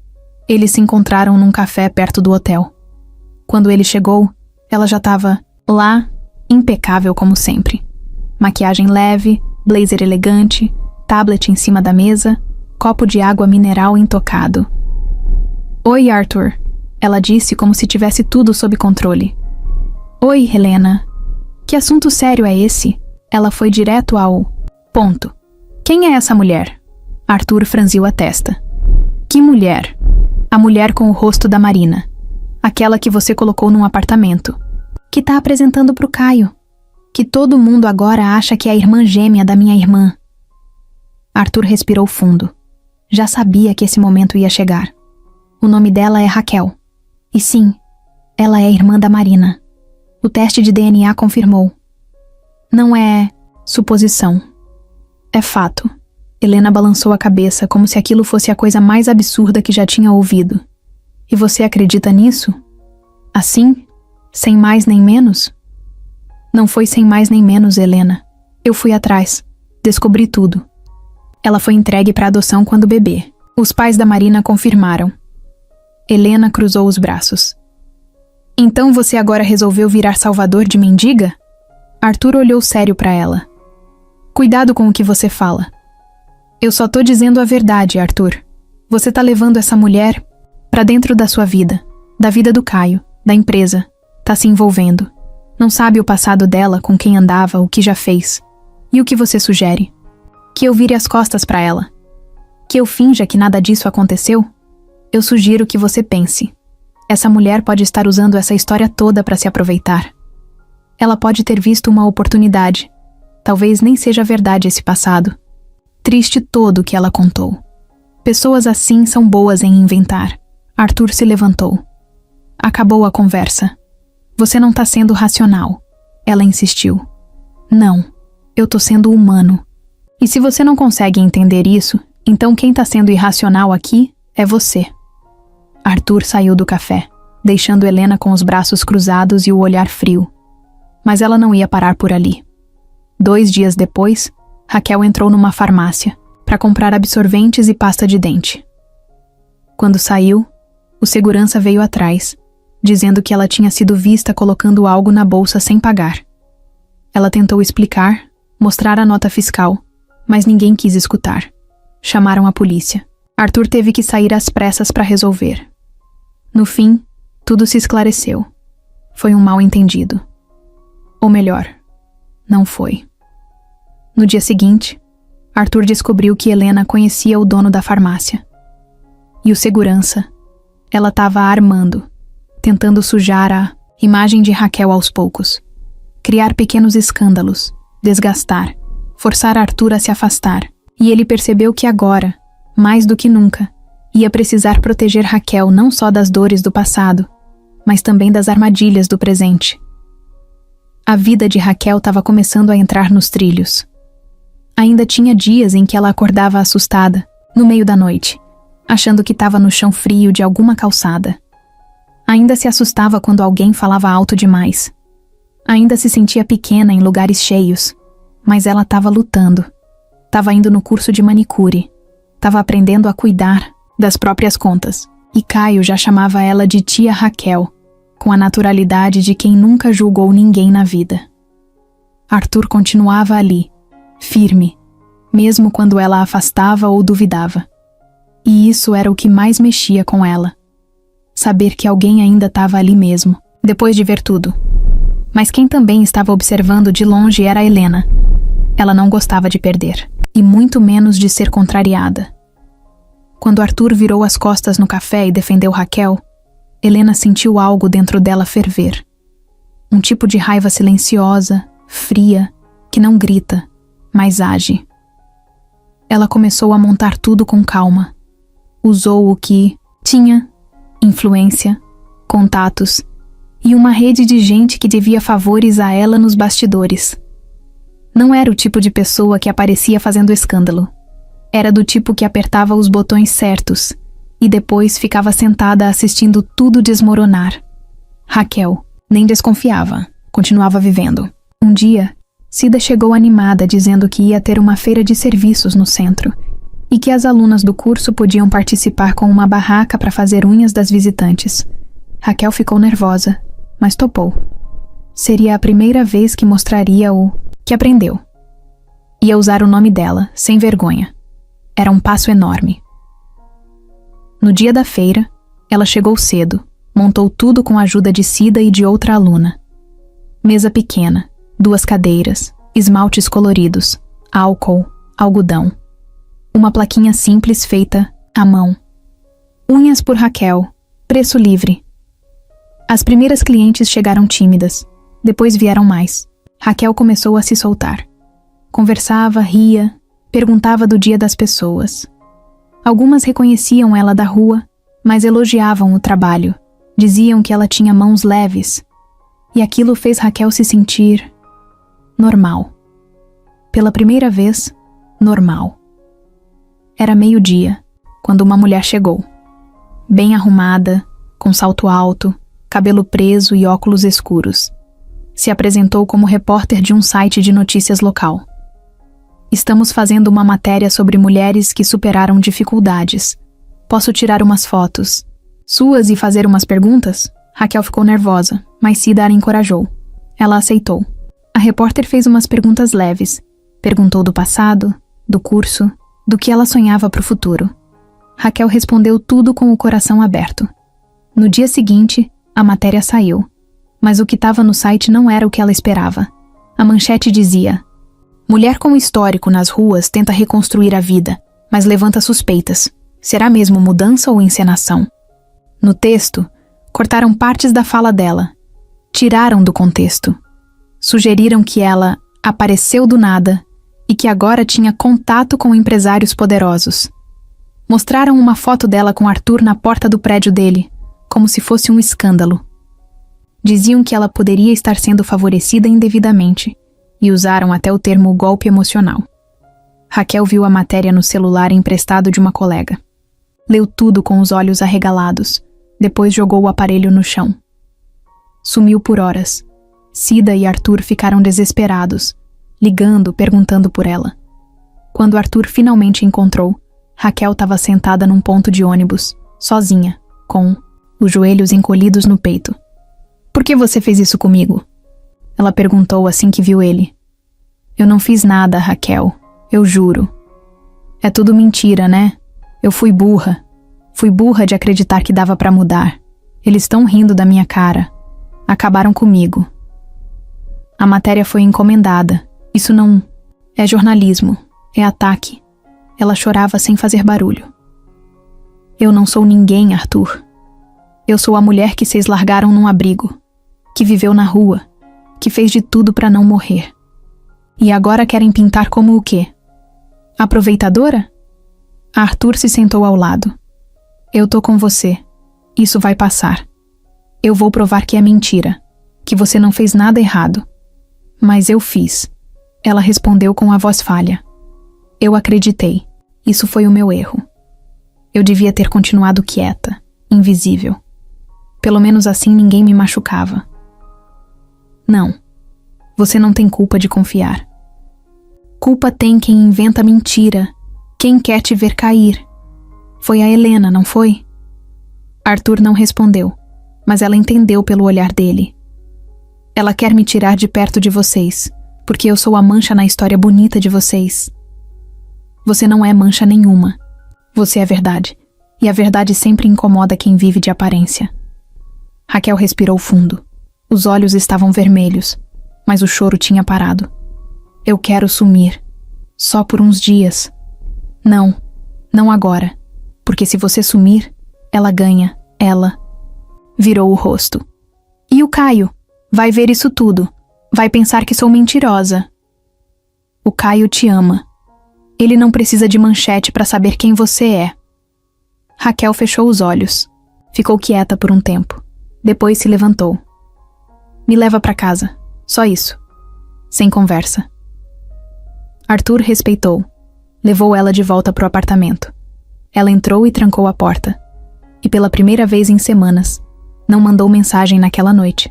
Eles se encontraram num café perto do hotel. Quando ele chegou, ela já estava lá, impecável como sempre. Maquiagem leve, blazer elegante, tablet em cima da mesa, copo de água mineral intocado. Oi, Arthur, ela disse como se tivesse tudo sob controle. Oi, Helena. Que assunto sério é esse? Ela foi direto ao ponto. Quem é essa mulher? Arthur franziu a testa. Que mulher? A mulher com o rosto da Marina. Aquela que você colocou num apartamento. Que tá apresentando pro Caio. Que todo mundo agora acha que é a irmã gêmea da minha irmã. Arthur respirou fundo. Já sabia que esse momento ia chegar. O nome dela é Raquel. E sim, ela é a irmã da Marina. O teste de DNA confirmou. Não é suposição. É fato. Helena balançou a cabeça como se aquilo fosse a coisa mais absurda que já tinha ouvido. E você acredita nisso? Assim? Sem mais nem menos? Não foi sem mais nem menos, Helena. Eu fui atrás. Descobri tudo. Ela foi entregue para adoção quando bebê. Os pais da Marina confirmaram. Helena cruzou os braços. Então você agora resolveu virar salvador de mendiga? Arthur olhou sério para ela. Cuidado com o que você fala. Eu só tô dizendo a verdade, Arthur. Você tá levando essa mulher pra dentro da sua vida, da vida do Caio, da empresa. Tá se envolvendo. Não sabe o passado dela, com quem andava, o que já fez. E o que você sugere? Que eu vire as costas pra ela? Que eu finja que nada disso aconteceu? Eu sugiro que você pense. Essa mulher pode estar usando essa história toda pra se aproveitar. Ela pode ter visto uma oportunidade. Talvez nem seja verdade esse passado. Triste todo o que ela contou. Pessoas assim são boas em inventar. Arthur se levantou. Acabou a conversa. Você não tá sendo racional. Ela insistiu. Não, eu tô sendo humano. E se você não consegue entender isso, então quem tá sendo irracional aqui é você. Arthur saiu do café, deixando Helena com os braços cruzados e o olhar frio. Mas ela não ia parar por ali. 2 dias depois, Raquel entrou numa farmácia para comprar absorventes e pasta de dente. Quando saiu, o segurança veio atrás, dizendo que ela tinha sido vista colocando algo na bolsa sem pagar. Ela tentou explicar, mostrar a nota fiscal, mas ninguém quis escutar. Chamaram a polícia. Arthur teve que sair às pressas para resolver. No fim, tudo se esclareceu. Foi um mal-entendido. Ou melhor, não foi. No dia seguinte, Arthur descobriu que Helena conhecia o dono da farmácia. E o segurança, ela estava armando, tentando sujar a imagem de Raquel aos poucos. Criar pequenos escândalos, desgastar, forçar Arthur a se afastar. E ele percebeu que agora, mais do que nunca, ia precisar proteger Raquel não só das dores do passado, mas também das armadilhas do presente. A vida de Raquel estava começando a entrar nos trilhos. Ainda tinha dias em que ela acordava assustada, no meio da noite, achando que estava no chão frio de alguma calçada. Ainda se assustava quando alguém falava alto demais. Ainda se sentia pequena em lugares cheios, mas ela estava lutando. Estava indo no curso de manicure. Estava aprendendo a cuidar das próprias contas. E Caio já chamava ela de tia Raquel, com a naturalidade de quem nunca julgou ninguém na vida. Arthur continuava ali, firme, mesmo quando ela afastava ou duvidava. E isso era o que mais mexia com ela. Saber que alguém ainda estava ali mesmo, depois de ver tudo. Mas quem também estava observando de longe era a Helena. Ela não gostava de perder, e muito menos de ser contrariada. Quando Arthur virou as costas no café e defendeu Raquel, Helena sentiu algo dentro dela ferver. Um tipo de raiva silenciosa, fria, que não grita, mas age. Ela começou a montar tudo com calma. Usou o que tinha: influência, contatos e uma rede de gente que devia favores a ela nos bastidores. Não era o tipo de pessoa que aparecia fazendo escândalo. Era do tipo que apertava os botões certos e depois ficava sentada assistindo tudo desmoronar. Raquel nem desconfiava, continuava vivendo. Um dia, Cida chegou animada dizendo que ia ter uma feira de serviços no centro e que as alunas do curso podiam participar com uma barraca para fazer unhas das visitantes. Raquel ficou nervosa, mas topou. Seria a primeira vez que mostraria o que aprendeu. Ia usar o nome dela, sem vergonha. Era um passo enorme. No dia da feira, ela chegou cedo, montou tudo com a ajuda de Cida e de outra aluna. Mesa pequena, 2 cadeiras, esmaltes coloridos, álcool, algodão. Uma plaquinha simples feita à mão. Unhas por Raquel, preço livre. As primeiras clientes chegaram tímidas, depois vieram mais. Raquel começou a se soltar. Conversava, ria, perguntava do dia das pessoas. Algumas reconheciam ela da rua, mas elogiavam o trabalho. Diziam que ela tinha mãos leves. E aquilo fez Raquel se sentir normal. Pela primeira vez, normal. Era meio-dia, quando uma mulher chegou. Bem arrumada, com salto alto, cabelo preso e óculos escuros. Se apresentou como repórter de um site de notícias local. Estamos fazendo uma matéria sobre mulheres que superaram dificuldades. Posso tirar umas fotos suas e fazer umas perguntas? Raquel ficou nervosa, mas Cida a encorajou. Ela aceitou. A repórter fez umas perguntas leves. Perguntou do passado, do curso, do que ela sonhava para o futuro. Raquel respondeu tudo com o coração aberto. No dia seguinte, a matéria saiu. Mas o que estava no site não era o que ela esperava. A manchete dizia: mulher com histórico nas ruas tenta reconstruir a vida, mas levanta suspeitas. Será mesmo mudança ou encenação? No texto, cortaram partes da fala dela. Tiraram do contexto. Sugeriram que ela apareceu do nada e que agora tinha contato com empresários poderosos. Mostraram uma foto dela com Arthur na porta do prédio dele, como se fosse um escândalo. Diziam que ela poderia estar sendo favorecida indevidamente e usaram até o termo golpe emocional. Raquel viu a matéria no celular emprestado de uma colega. Leu tudo com os olhos arregalados, depois jogou o aparelho no chão. Sumiu por horas. Cida e Arthur ficaram desesperados, ligando, perguntando por ela. Quando Arthur finalmente encontrou, Raquel estava sentada num ponto de ônibus, sozinha, com os joelhos encolhidos no peito. "Por que você fez isso comigo?" Ela perguntou assim que viu ele. "Eu não fiz nada, Raquel, eu juro." "É tudo mentira, né? Eu fui burra. Fui burra de acreditar que dava pra mudar. Eles estão rindo da minha cara. Acabaram comigo." A matéria foi encomendada. Isso não é jornalismo, é ataque. Ela chorava sem fazer barulho. "Eu não sou ninguém, Arthur. Eu sou a mulher que vocês largaram num abrigo, que viveu na rua, que fez de tudo pra não morrer. E agora querem pintar como o quê? Aproveitadora?" Arthur se sentou ao lado. "Eu tô com você. Isso vai passar. Eu vou provar que é mentira, que você não fez nada errado. Mas eu fiz." Ela respondeu com a voz falha. "Eu acreditei. Isso foi o meu erro. Eu devia ter continuado quieta, invisível. Pelo menos assim ninguém me machucava." "Não. Você não tem culpa de confiar. Culpa tem quem inventa mentira, quem quer te ver cair. Foi a Helena, não foi?" Arthur não respondeu, mas ela entendeu pelo olhar dele. "Ela quer me tirar de perto de vocês, porque eu sou a mancha na história bonita de vocês. Você não é mancha nenhuma. Você é verdade, e a verdade sempre incomoda quem vive de aparência." Raquel respirou fundo. Os olhos estavam vermelhos, mas o choro tinha parado. "Eu quero sumir. Só por uns dias." "Não, não agora. Porque se você sumir, ela ganha, ela." Virou o rosto. "E o Caio? Vai ver isso tudo. Vai pensar que sou mentirosa." "O Caio te ama. Ele não precisa de manchete para saber quem você é. Raquel fechou os olhos. Ficou quieta por um tempo. Depois se levantou. Me leva para casa. Só isso. Sem conversa. Arthur respeitou. Levou ela de volta pro apartamento. Ela entrou e trancou a porta. E pela primeira vez em semanas, não mandou mensagem naquela noite.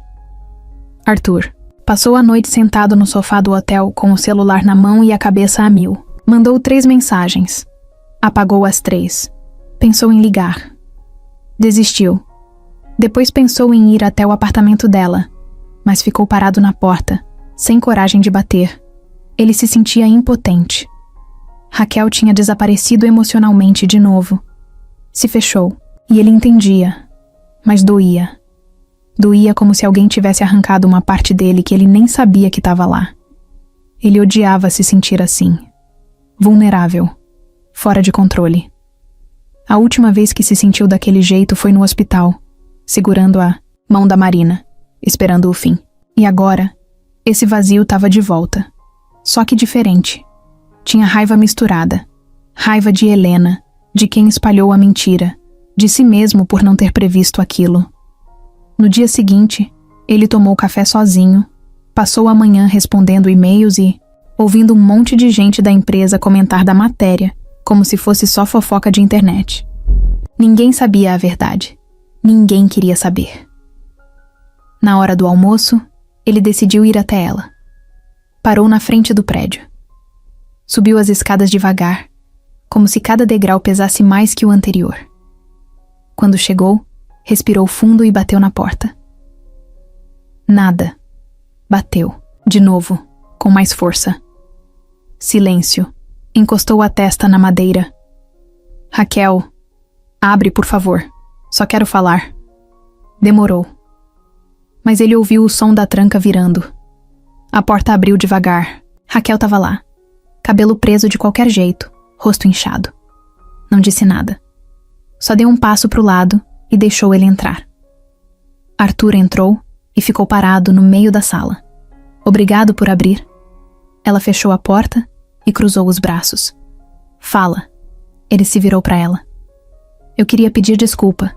Arthur passou a noite sentado no sofá do hotel com o celular na mão e a cabeça a mil. Mandou 3 mensagens. Apagou as 3. Pensou em ligar. Desistiu. Depois pensou em ir até o apartamento dela, mas ficou parado na porta, sem coragem de bater. Ele se sentia impotente. Raquel tinha desaparecido emocionalmente de novo. Se fechou, e ele entendia, mas doía. Doía como se alguém tivesse arrancado uma parte dele que ele nem sabia que estava lá. Ele odiava se sentir assim. Vulnerável. Fora de controle. A última vez que se sentiu daquele jeito foi no hospital, segurando a mão da Marina, esperando o fim. E agora, esse vazio estava de volta. Só que diferente. Tinha raiva misturada. Raiva de Helena, de quem espalhou a mentira, de si mesmo por não ter previsto aquilo. No dia seguinte, ele tomou café sozinho, passou a manhã respondendo e-mails e ouvindo um monte de gente da empresa comentar da matéria, como se fosse só fofoca de internet. Ninguém sabia a verdade. Ninguém queria saber. Na hora do almoço, ele decidiu ir até ela. Parou na frente do prédio. Subiu as escadas devagar, como se cada degrau pesasse mais que o anterior. Quando chegou, respirou fundo e bateu na porta. Nada. Bateu, de novo, com mais força. Silêncio. Encostou a testa na madeira. Raquel, abre, por favor. Só quero falar. Demorou. Mas ele ouviu o som da tranca virando. A porta abriu devagar. Raquel estava lá. Cabelo preso de qualquer jeito, rosto inchado. Não disse nada. Só deu um passo pro lado e deixou ele entrar. Arthur entrou e ficou parado no meio da sala. Obrigado por abrir. Ela fechou a porta e cruzou os braços. Fala. Ele se virou para ela. Eu queria pedir desculpa.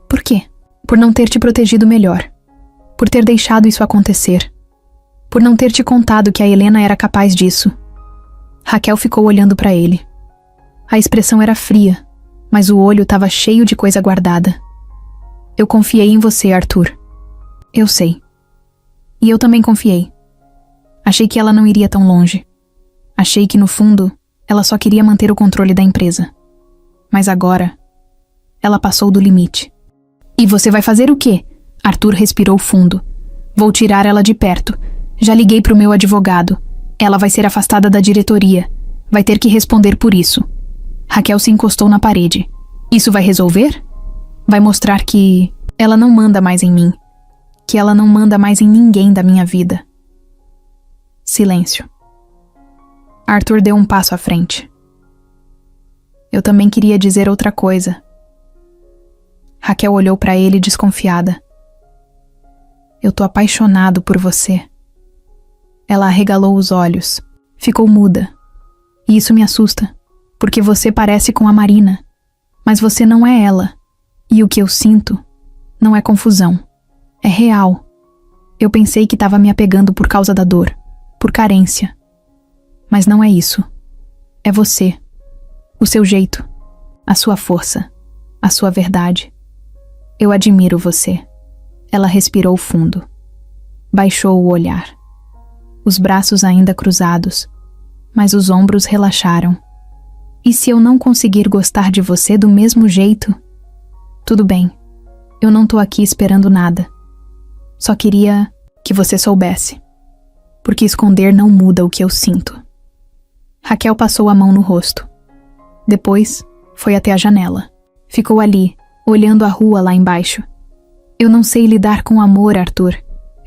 Por quê? Por não ter te protegido melhor. Por ter deixado isso acontecer. Por não ter te contado que a Helena era capaz disso. Raquel ficou olhando para ele. A expressão era fria, mas o olho estava cheio de coisa guardada. Eu confiei em você, Arthur. Eu sei. E eu também confiei. Achei que ela não iria tão longe. Achei que, no fundo, ela só queria manter o controle da empresa. Mas agora, ela passou do limite. E você vai fazer o quê? Arthur respirou fundo. Vou tirar ela de perto. Já liguei pro meu advogado. Ela vai ser afastada da diretoria. Vai ter que responder por isso. Raquel se encostou na parede. Isso vai resolver? Vai mostrar que ela não manda mais em mim. Que ela não manda mais em ninguém da minha vida. Silêncio. Arthur deu um passo à frente. Eu também queria dizer outra coisa. Raquel olhou para ele desconfiada. Eu tô apaixonado por você. Ela arregalou os olhos. Ficou muda. E isso me assusta, porque você parece com a Marina, mas você não é ela. E o que eu sinto não é confusão. É real. Eu pensei que estava me apegando por causa da dor, por carência. Mas não é isso. É você. O seu jeito. A sua força. A sua verdade. Eu admiro você. Ela respirou fundo. Baixou o olhar. Os braços ainda cruzados, mas os ombros relaxaram. E se eu não conseguir gostar de você do mesmo jeito? Tudo bem. Eu não tô aqui esperando nada. Só queria que você soubesse. Porque esconder não muda o que eu sinto. Raquel passou a mão no rosto. Depois, foi até a janela. Ficou ali, olhando a rua lá embaixo. Eu não sei lidar com amor, Arthur.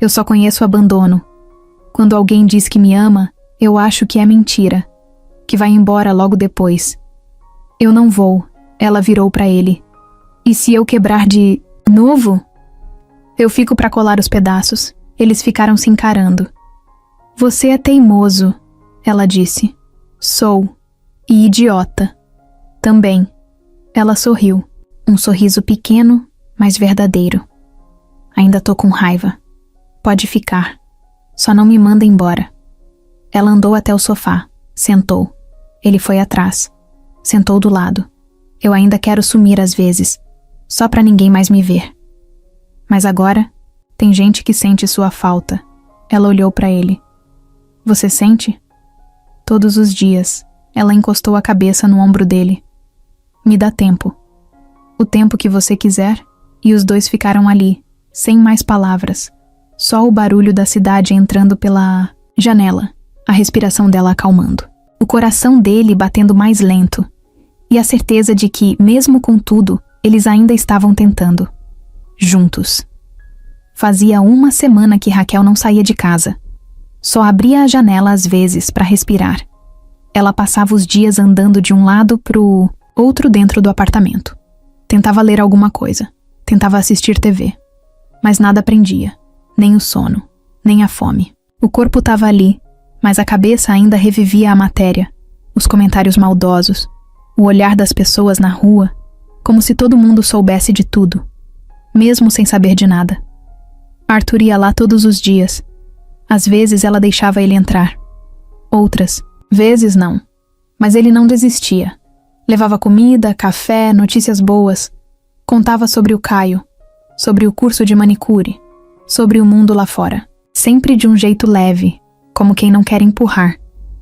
Eu só conheço abandono. Quando alguém diz que me ama, eu acho que é mentira. Que vai embora logo depois. Eu não vou. Ela virou para ele. E se eu quebrar de novo? Eu fico para colar os pedaços. Eles ficaram se encarando. Você é teimoso, ela disse. Sou. E idiota. Também. Ela sorriu. Um sorriso pequeno, mas verdadeiro. Ainda tô com raiva. Pode ficar. Só não me manda embora. Ela andou até o sofá. Sentou. Ele foi atrás. Sentou do lado. Eu ainda quero sumir às vezes, só pra ninguém mais me ver. Mas agora, tem gente que sente sua falta. Ela olhou pra ele. Você sente? Todos os dias, ela encostou a cabeça no ombro dele. Me dá tempo. O tempo que você quiser, e os dois ficaram ali, sem mais palavras. Só o barulho da cidade entrando pela janela, a respiração dela acalmando. O coração dele batendo mais lento. E a certeza de que, mesmo com tudo, eles ainda estavam tentando. Juntos. Fazia uma semana que Raquel não saía de casa. Só abria a janela às vezes para respirar. Ela passava os dias andando de um lado pro outro dentro do apartamento. Tentava ler alguma coisa. Tentava assistir TV. Mas nada prendia. Nem o sono. Nem a fome. O corpo estava ali, mas a cabeça ainda revivia a matéria. Os comentários maldosos. O olhar das pessoas na rua. Como se todo mundo soubesse de tudo. Mesmo sem saber de nada. Arthur ia lá todos os dias. Às vezes ela deixava ele entrar. Outras vezes não. Mas ele não desistia. Levava comida, café, notícias boas. Contava sobre o Caio. Sobre o curso de manicure. Sobre o mundo lá fora. Sempre de um jeito leve. Como quem não quer empurrar.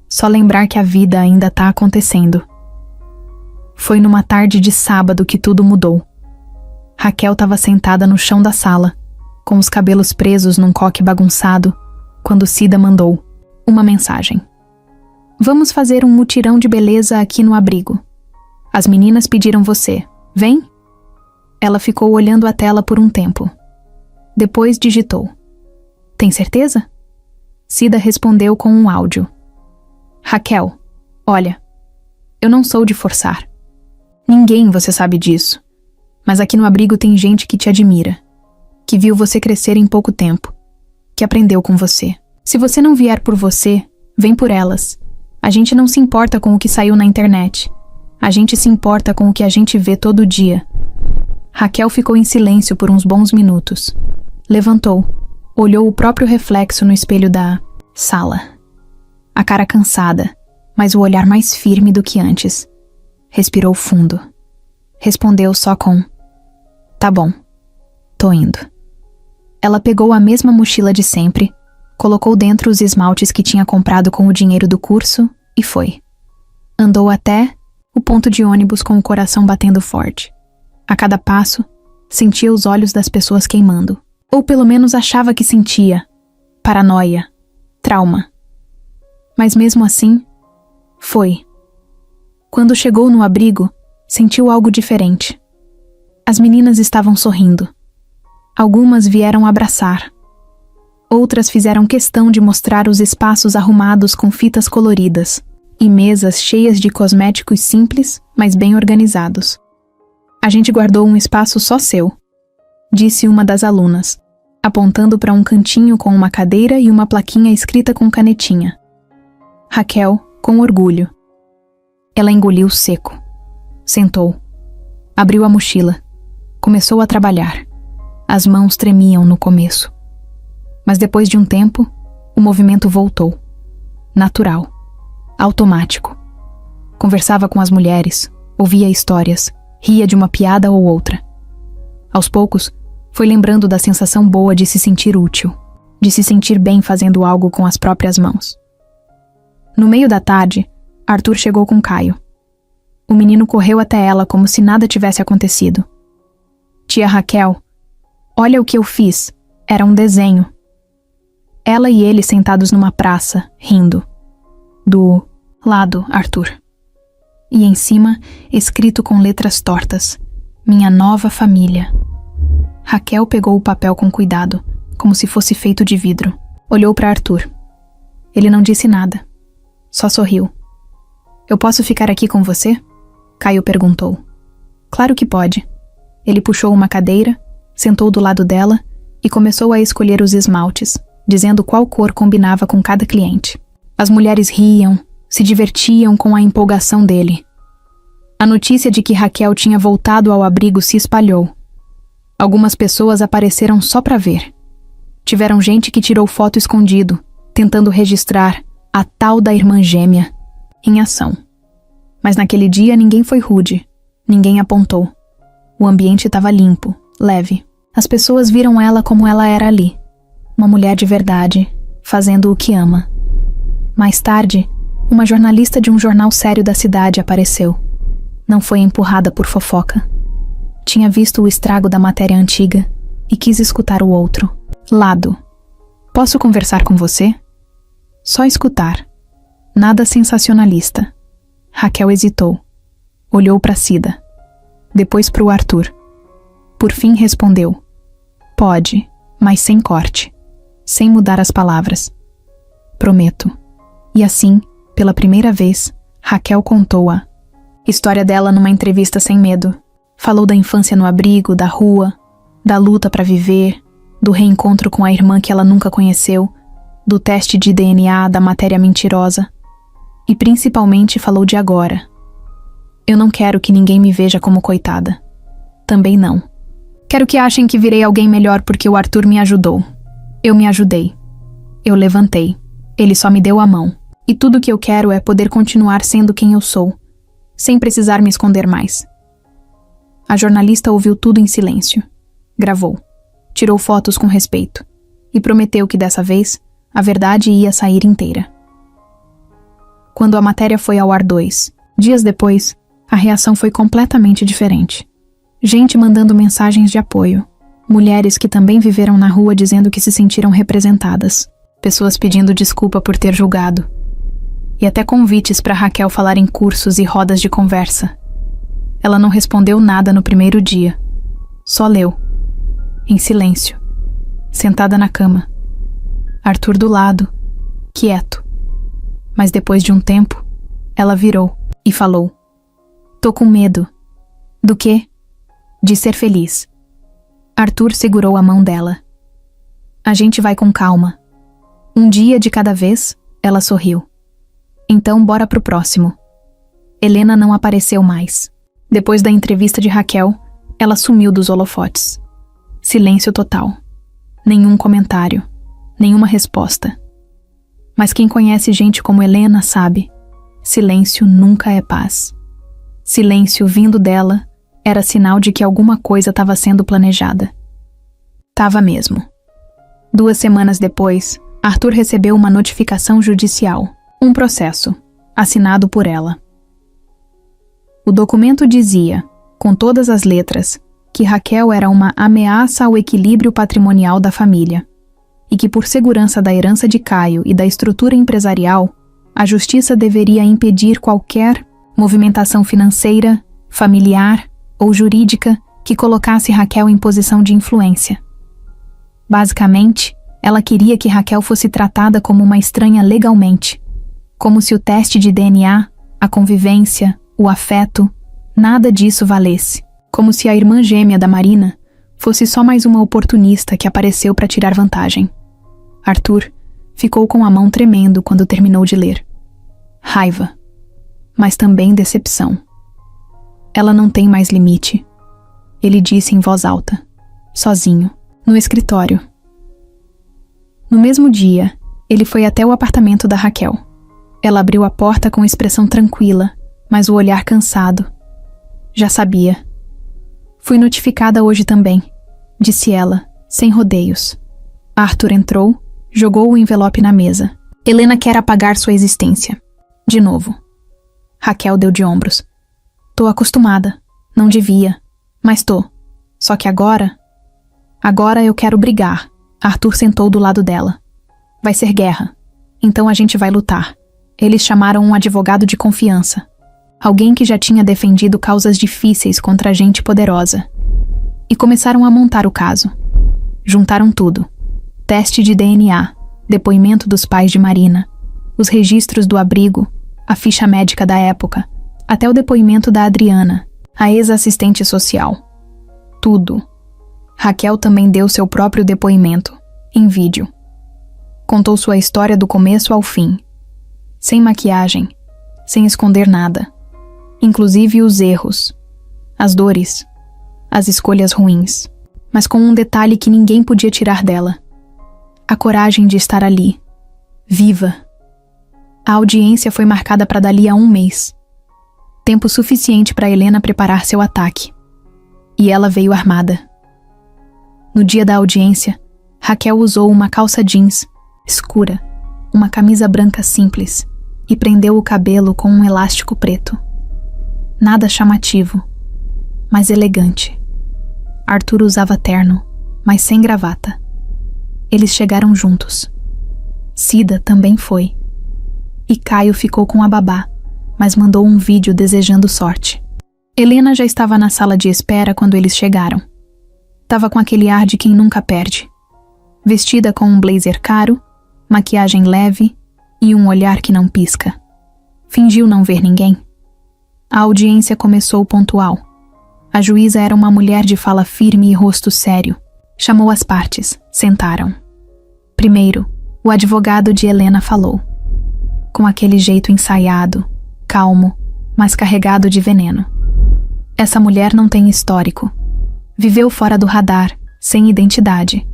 Só lembrar que a vida ainda tá acontecendo. Foi numa tarde de sábado que tudo mudou. Raquel estava sentada no chão da sala, com os cabelos presos num coque bagunçado, quando Cida mandou uma mensagem. Vamos fazer um mutirão de beleza aqui no abrigo. As meninas pediram você. Vem? Ela ficou olhando a tela por um tempo. Depois digitou. Tem certeza? Cida respondeu com um áudio. Raquel, olha, eu não sou de forçar. Ninguém, você sabe disso. Mas aqui no abrigo tem gente que te admira. Que viu você crescer em pouco tempo. Que aprendeu com você. Se você não vier por você, vem por elas. A gente não se importa com o que saiu na internet. A gente se importa com o que a gente vê todo dia. Raquel ficou em silêncio por uns bons minutos. Levantou. Olhou o próprio reflexo no espelho da sala. A cara cansada, mas o olhar mais firme do que antes. Respirou fundo. Respondeu só com: tá bom, tô indo. Ela pegou a mesma mochila de sempre, colocou dentro os esmaltes que tinha comprado com o dinheiro do curso e foi. Andou até o ponto de ônibus com o coração batendo forte. A cada passo, sentia os olhos das pessoas queimando. Ou pelo menos achava que sentia. Paranoia. Trauma. Mas mesmo assim, foi. Quando chegou no abrigo, sentiu algo diferente. As meninas estavam sorrindo. Algumas vieram abraçar. Outras fizeram questão de mostrar os espaços arrumados com fitas coloridas e mesas cheias de cosméticos simples, mas bem organizados. A gente guardou um espaço só seu, disse uma das alunas, apontando para um cantinho com uma cadeira e uma plaquinha escrita com canetinha. Raquel, com orgulho. Ela engoliu seco. Sentou. Abriu a mochila. Começou a trabalhar. As mãos tremiam no começo. Mas depois de um tempo, o movimento voltou. Natural. Automático. Conversava com as mulheres, ouvia histórias, ria de uma piada ou outra. Aos poucos, foi lembrando da sensação boa de se sentir útil, de se sentir bem fazendo algo com as próprias mãos. No meio da tarde, Arthur chegou com Caio. O menino correu até ela como se nada tivesse acontecido. Tia Raquel, olha o que eu fiz. Era um desenho. Ela e ele sentados numa praça, rindo. Do lado, Arthur. E em cima, escrito com letras tortas: Minha nova família. Raquel pegou o papel com cuidado, como se fosse feito de vidro. Olhou para Arthur. Ele não disse nada. Só sorriu. Eu posso ficar aqui com você? Caio perguntou. Claro que pode. Ele puxou uma cadeira, sentou do lado dela e começou a escolher os esmaltes, dizendo qual cor combinava com cada cliente. As mulheres riam, se divertiam com a empolgação dele. A notícia de que Raquel tinha voltado ao abrigo se espalhou. Algumas pessoas apareceram só para ver. Tiveram gente que tirou foto escondido, tentando registrar a tal da irmã gêmea em ação. Mas naquele dia ninguém foi rude, ninguém apontou. O ambiente estava limpo, leve. As pessoas viram ela como ela era ali, uma mulher de verdade, fazendo o que ama. Mais tarde, uma jornalista de um jornal sério da cidade apareceu. Não foi empurrada por fofoca. Tinha visto o estrago da matéria antiga e quis escutar o outro lado. Posso conversar com você? Só escutar. Nada sensacionalista. Raquel hesitou. Olhou para Cida. Depois para o Arthur. Por fim respondeu. Pode, mas sem corte. Sem mudar as palavras. Prometo. E assim, pela primeira vez, Raquel contou a história dela numa entrevista sem medo. Falou da infância no abrigo, da rua, da luta para viver, do reencontro com a irmã que ela nunca conheceu, do teste de DNA, da matéria mentirosa. E principalmente falou de agora. Eu não quero que ninguém me veja como coitada. Também não. Quero que achem que virei alguém melhor porque o Arthur me ajudou. Eu me ajudei. Eu levantei. Ele só me deu a mão. E tudo que eu quero é poder continuar sendo quem eu sou, sem precisar me esconder mais. A jornalista ouviu tudo em silêncio. Gravou. Tirou fotos com respeito. E prometeu que dessa vez, a verdade ia sair inteira. Quando a matéria foi ao ar 2 dias depois, a reação foi completamente diferente. Gente mandando mensagens de apoio. Mulheres que também viveram na rua dizendo que se sentiram representadas. Pessoas pedindo desculpa por ter julgado. E até convites para Raquel falar em cursos e rodas de conversa. Ela não respondeu nada no primeiro dia. Só leu. Em silêncio. Sentada na cama. Arthur do lado. Quieto. Mas depois de um tempo, ela virou e falou. Tô com medo. Do quê? De ser feliz. Arthur segurou a mão dela. A gente vai com calma. Um dia de cada vez, ela sorriu. Então bora pro próximo. Helena não apareceu mais. Depois da entrevista de Raquel, ela sumiu dos holofotes. Silêncio total. Nenhum comentário. Nenhuma resposta. Mas quem conhece gente como Helena sabe. Silêncio nunca é paz. Silêncio vindo dela era sinal de que alguma coisa estava sendo planejada. Tava mesmo. 2 semanas depois, Arthur recebeu uma notificação judicial. Um processo, assinado por ela. O documento dizia, com todas as letras, que Raquel era uma ameaça ao equilíbrio patrimonial da família e que, por segurança da herança de Caio e da estrutura empresarial, a justiça deveria impedir qualquer movimentação financeira, familiar ou jurídica que colocasse Raquel em posição de influência. Basicamente, ela queria que Raquel fosse tratada como uma estranha legalmente, como se o teste de DNA, a convivência, o afeto, nada disso valesse, como se a irmã gêmea da Marina fosse só mais uma oportunista que apareceu para tirar vantagem. Arthur ficou com a mão tremendo quando terminou de ler. Raiva, mas também decepção. Ela não tem mais limite, ele disse em voz alta, sozinho, no escritório. No mesmo dia, ele foi até o apartamento da Raquel. Ela abriu a porta com expressão tranquila, mas o olhar cansado. Já sabia. Fui notificada hoje também, disse ela, sem rodeios. Arthur entrou, jogou o envelope na mesa. Helena quer apagar sua existência. De novo. Raquel deu de ombros. Tô acostumada. Não devia. Mas tô. Só que agora... Agora eu quero brigar. Arthur sentou do lado dela. Vai ser guerra. Então a gente vai lutar. Eles chamaram um advogado de confiança. Alguém que já tinha defendido causas difíceis contra gente poderosa. E começaram a montar o caso. Juntaram tudo. Teste de DNA, depoimento dos pais de Marina, os registros do abrigo, a ficha médica da época, até o depoimento da Adriana, a ex-assistente social. Tudo. Raquel também deu seu próprio depoimento, em vídeo. Contou sua história do começo ao fim. Sem maquiagem, sem esconder nada, inclusive os erros, as dores, as escolhas ruins, mas com um detalhe que ninguém podia tirar dela: a coragem de estar ali, viva. A audiência foi marcada para dali a 1 mês, tempo suficiente para Helena preparar seu ataque. E ela veio armada. No dia da audiência, Raquel usou uma calça jeans escura, uma camisa branca simples e prendeu o cabelo com um elástico preto. Nada chamativo, mas elegante. Arthur usava terno, mas sem gravata. Eles chegaram juntos. Cida também foi. E Caio ficou com a babá, mas mandou um vídeo desejando sorte. Helena já estava na sala de espera quando eles chegaram. Tava com aquele ar de quem nunca perde. Vestida com um blazer caro, maquiagem leve e um olhar que não pisca. Fingiu não ver ninguém. A audiência começou pontual. A juíza era uma mulher de fala firme e rosto sério. Chamou as partes, sentaram. Primeiro, o advogado de Helena falou, com aquele jeito ensaiado, calmo, mas carregado de veneno. Essa mulher não tem histórico. Viveu fora do radar, sem identidade.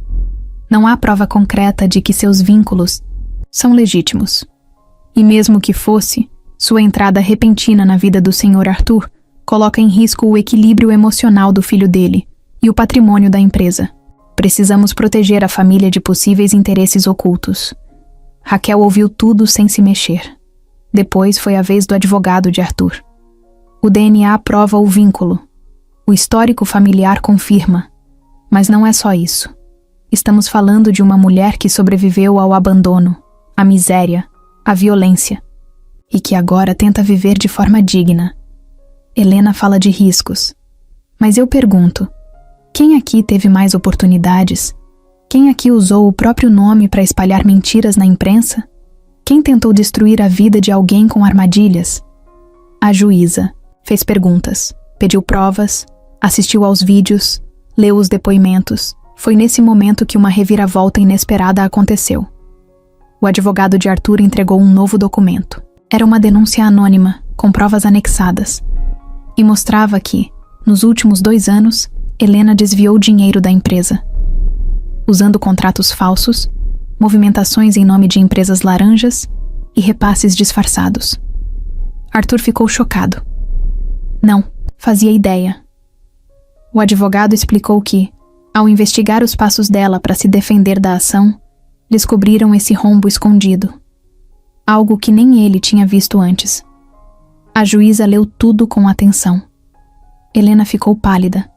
Não há prova concreta de que seus vínculos são legítimos. E mesmo que fosse, sua entrada repentina na vida do Sr. Arthur coloca em risco o equilíbrio emocional do filho dele e o patrimônio da empresa. Precisamos proteger a família de possíveis interesses ocultos. Raquel ouviu tudo sem se mexer. Depois foi a vez do advogado de Arthur. O DNA prova o vínculo. O histórico familiar confirma. Mas não é só isso. Estamos falando de uma mulher que sobreviveu ao abandono, à miséria, à violência, e que agora tenta viver de forma digna. Helena fala de riscos. Mas eu pergunto, quem aqui teve mais oportunidades? Quem aqui usou o próprio nome para espalhar mentiras na imprensa? Quem tentou destruir a vida de alguém com armadilhas? A juíza fez perguntas, pediu provas, assistiu aos vídeos, leu os depoimentos. Foi nesse momento que uma reviravolta inesperada aconteceu. O advogado de Arthur entregou um novo documento. Era uma denúncia anônima, com provas anexadas. E mostrava que, nos últimos 2 anos, Helena desviou dinheiro da empresa. Usando contratos falsos, movimentações em nome de empresas laranjas e repasses disfarçados. Arthur ficou chocado. Não, fazia ideia. O advogado explicou que, ao investigar os passos dela para se defender da ação, descobriram esse rombo escondido. Algo que nem ele tinha visto antes. A juíza leu tudo com atenção. Helena ficou pálida.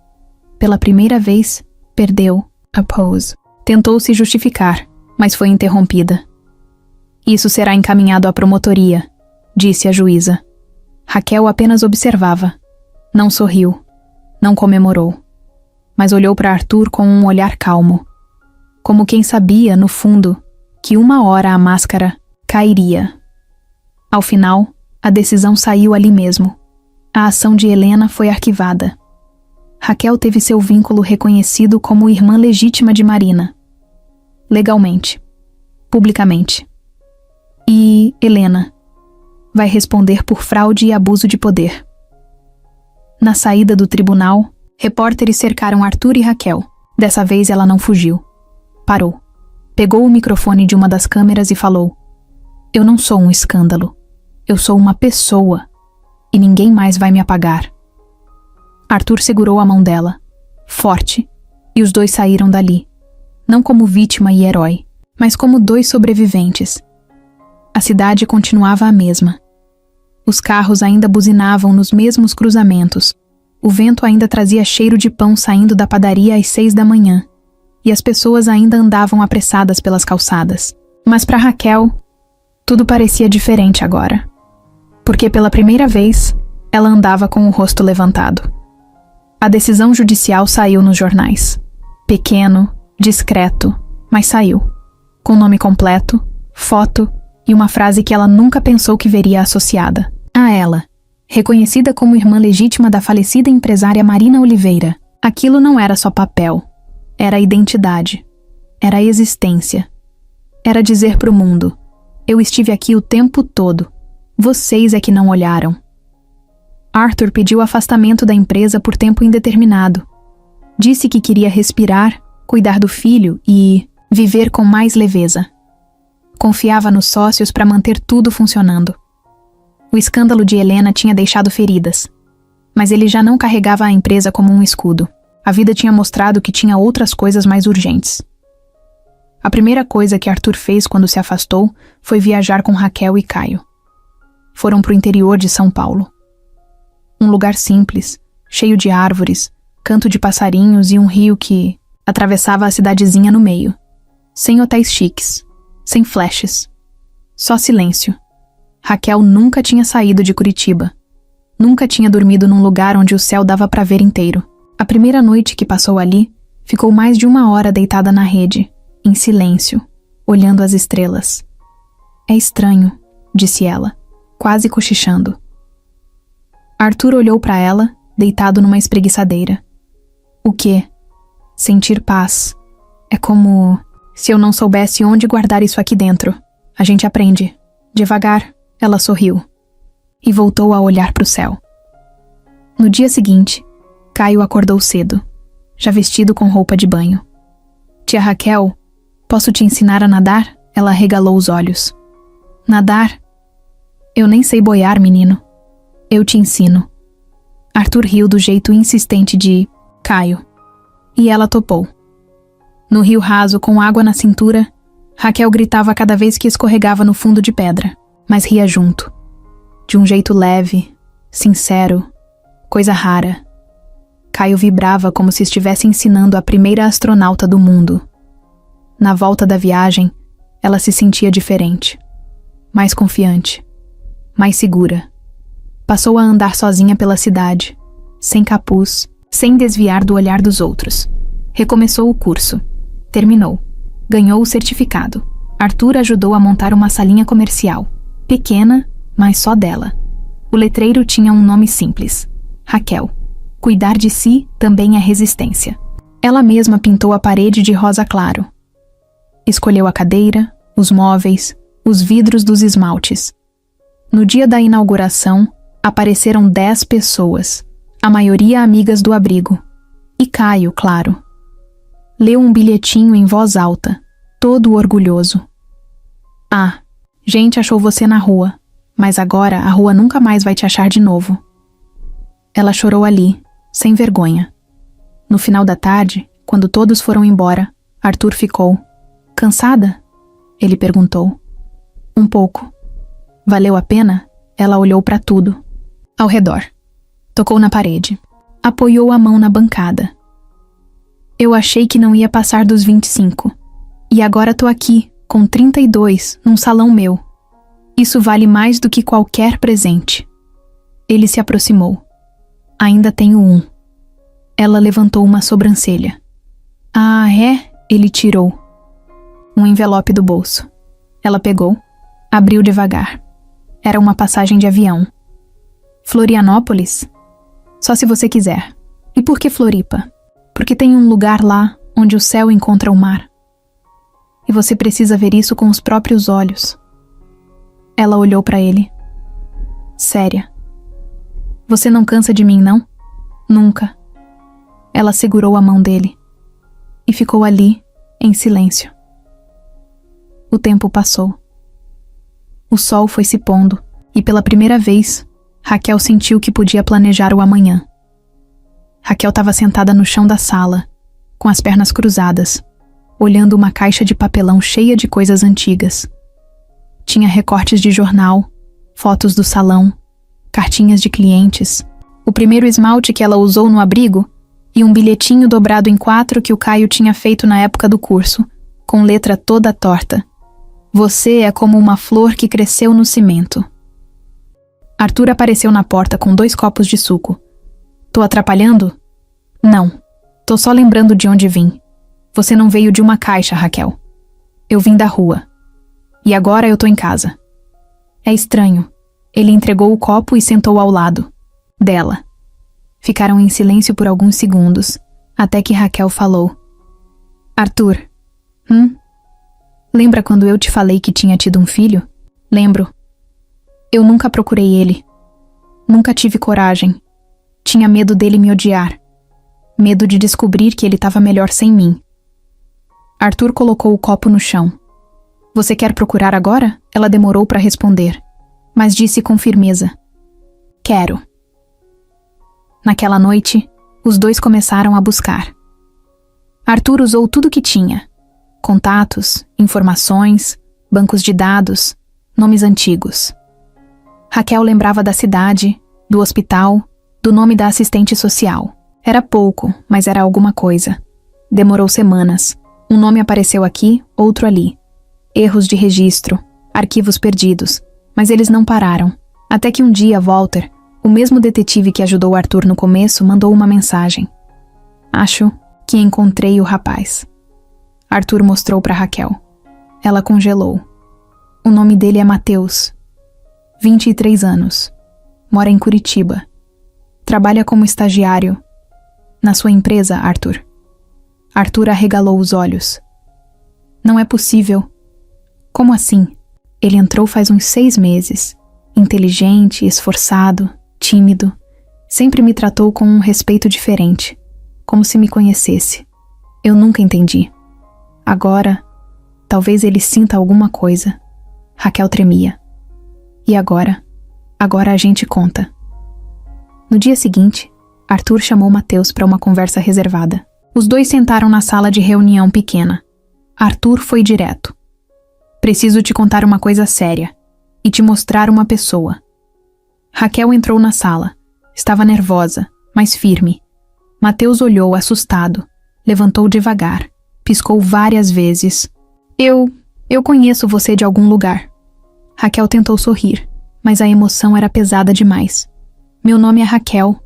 Pela primeira vez, perdeu a pose. Tentou se justificar, mas foi interrompida. Isso será encaminhado à promotoria, disse a juíza. Raquel apenas observava. Não sorriu. Não comemorou. Mas olhou para Arthur com um olhar calmo. Como quem sabia, no fundo, que uma hora a máscara cairia. Ao final, a decisão saiu ali mesmo. A ação de Helena foi arquivada. Raquel teve seu vínculo reconhecido como irmã legítima de Marina. Legalmente. Publicamente. E Helena vai responder por fraude e abuso de poder. Na saída do tribunal, repórteres cercaram Arthur e Raquel. Dessa vez ela não fugiu. Parou. Pegou o microfone de uma das câmeras e falou: Eu não sou um escândalo. Eu sou uma pessoa. E ninguém mais vai me apagar. Arthur segurou a mão dela, forte, e os dois saíram dali. Não como vítima e herói, mas como 2 sobreviventes. A cidade continuava a mesma. Os carros ainda buzinavam nos mesmos cruzamentos. O vento ainda trazia cheiro de pão saindo da padaria às 6 da manhã. E as pessoas ainda andavam apressadas pelas calçadas. Mas para Raquel, tudo parecia diferente agora. Porque pela primeira vez, ela andava com o rosto levantado. A decisão judicial saiu nos jornais. Pequeno, discreto, mas saiu. Com nome completo, foto e uma frase que ela nunca pensou que veria associada. A ela, reconhecida como irmã legítima da falecida empresária Marina Oliveira. Aquilo não era só papel. Era a identidade. Era a existência. Era dizer para o mundo: eu estive aqui o tempo todo. Vocês é que não olharam. Arthur pediu afastamento da empresa por tempo indeterminado. Disse que queria respirar, cuidar do filho e viver com mais leveza. Confiava nos sócios para manter tudo funcionando. O escândalo de Helena tinha deixado feridas, mas ele já não carregava a empresa como um escudo. A vida tinha mostrado que tinha outras coisas mais urgentes. A primeira coisa que Arthur fez quando se afastou foi viajar com Raquel e Caio. Foram para o interior de São Paulo. Um lugar simples, cheio de árvores, canto de passarinhos e um rio que atravessava a cidadezinha no meio. Sem hotéis chiques, sem flashes. Só silêncio. Raquel nunca tinha saído de Curitiba. Nunca tinha dormido num lugar onde o céu dava para ver inteiro. A primeira noite que passou ali, ficou mais de 1 hora deitada na rede, em silêncio, olhando as estrelas. É estranho, disse ela, quase cochichando. Arthur olhou para ela, deitado numa espreguiçadeira. O quê? Sentir paz. É como se eu não soubesse onde guardar isso aqui dentro. A gente aprende. Devagar, ela sorriu. E voltou a olhar para o céu. No dia seguinte, Caio acordou cedo, já vestido com roupa de banho. Tia Raquel, posso te ensinar a nadar? Ela arregalou os olhos. Nadar? Eu nem sei boiar, menino. Eu te ensino. Arthur riu do jeito insistente de Caio. E ela topou. No rio raso, com água na cintura, Raquel gritava cada vez que escorregava no fundo de pedra, mas ria junto. De um jeito leve, sincero, coisa rara. Caio vibrava como se estivesse ensinando a primeira astronauta do mundo. Na volta da viagem, ela se sentia diferente. Mais confiante. Mais segura. Passou a andar sozinha pela cidade, sem capuz, sem desviar do olhar dos outros. Recomeçou o curso. Terminou. Ganhou o certificado. Arthur ajudou a montar uma salinha comercial. Pequena, mas só dela. O letreiro tinha um nome simples. Raquel. Cuidar de si também é resistência. Ela mesma pintou a parede de rosa claro. Escolheu a cadeira, os móveis, os vidros dos esmaltes. No dia da inauguração, apareceram 10 pessoas, a maioria amigas do abrigo. E Caio, claro. Leu um bilhetinho em voz alta, todo orgulhoso. Ah, gente achou você na rua, mas agora a rua nunca mais vai te achar de novo. Ela chorou ali, sem vergonha. No final da tarde, quando todos foram embora, Arthur ficou. Cansada? Ele perguntou. Um pouco. Valeu a pena? Ela olhou para tudo. Ao redor. Tocou na parede. Apoiou a mão na bancada. Eu achei que não ia passar dos 25. E agora tô aqui, com 32, num salão meu. Isso vale mais do que qualquer presente. Ele se aproximou. Ainda tenho um. Ela levantou uma sobrancelha. Ah, é? Ele tirou. Um envelope do bolso. Ela pegou, abriu devagar. Era uma passagem de avião. Florianópolis? Só se você quiser. E por que Floripa? Porque tem um lugar lá onde o céu encontra o mar. E você precisa ver isso com os próprios olhos. Ela olhou para ele. Séria. Você não cansa de mim, não? Nunca. Ela segurou a mão dele. E ficou ali, em silêncio. O tempo passou. O sol foi se pondo, e pela primeira vez, Raquel sentiu que podia planejar o amanhã. Raquel estava sentada no chão da sala, com as pernas cruzadas, olhando uma caixa de papelão cheia de coisas antigas. Tinha recortes de jornal, fotos do salão, cartinhas de clientes, o primeiro esmalte que ela usou no abrigo e um bilhetinho dobrado em 4 que o Caio tinha feito na época do curso, com letra toda torta. Você é como uma flor que cresceu no cimento. Arthur apareceu na porta com 2 copos de suco. Tô atrapalhando? Não. Tô só lembrando de onde vim. Você não veio de uma caixa, Raquel. Eu vim da rua. E agora eu tô em casa. É estranho. Ele entregou o copo e sentou ao lado dela. Ficaram em silêncio por alguns segundos, até que Raquel falou. Arthur. Lembra quando eu te falei que tinha tido um filho? Lembro. Eu nunca procurei ele. Nunca tive coragem. Tinha medo dele me odiar. Medo de descobrir que ele estava melhor sem mim. Arthur colocou o copo no chão. Você quer procurar agora? Ela demorou para responder, mas disse com firmeza. Quero. Naquela noite, os dois começaram a buscar. Arthur usou tudo que tinha. Contatos, informações, bancos de dados, nomes antigos. Raquel lembrava da cidade, do hospital, do nome da assistente social. Era pouco, mas era alguma coisa. Demorou semanas. Um nome apareceu aqui, outro ali. Erros de registro, arquivos perdidos. Mas eles não pararam. Até que um dia, Walter, o mesmo detetive que ajudou Arthur no começo, mandou uma mensagem. Acho que encontrei o rapaz. Arthur mostrou para Raquel. Ela congelou. O nome dele é Matheus. 23 anos. Mora em Curitiba. Trabalha como estagiário. Na sua empresa, Arthur. Arthur arregalou os olhos. Não é possível. Como assim? Ele entrou faz uns 6 meses. Inteligente, esforçado, tímido. Sempre me tratou com um respeito diferente. Como se me conhecesse. Eu nunca entendi. Agora, talvez ele sinta alguma coisa. Raquel tremia. E agora? Agora a gente conta. No dia seguinte, Arthur chamou Matheus para uma conversa reservada. Os dois sentaram na sala de reunião pequena. Arthur foi direto. Preciso te contar uma coisa séria e te mostrar uma pessoa. Raquel entrou na sala. Estava nervosa, mas firme. Matheus olhou assustado, levantou devagar, piscou várias vezes. Eu conheço você de algum lugar. Raquel tentou sorrir, mas a emoção era pesada demais. Meu nome é Raquel.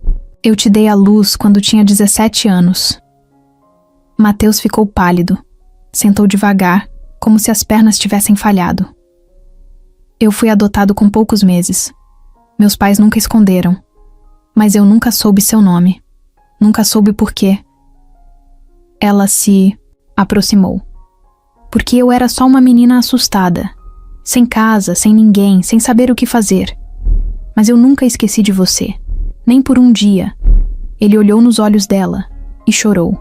Eu te dei à luz quando tinha 17 anos. Matheus ficou pálido. Sentou devagar, como se as pernas tivessem falhado. Eu fui adotado com poucos meses. Meus pais nunca esconderam. Mas eu nunca soube seu nome. Nunca soube por quê. Ela se aproximou. Porque eu era só uma menina assustada. Sem casa, sem ninguém, sem saber o que fazer. Mas eu nunca esqueci de você. Nem por um dia. Ele olhou nos olhos dela e chorou.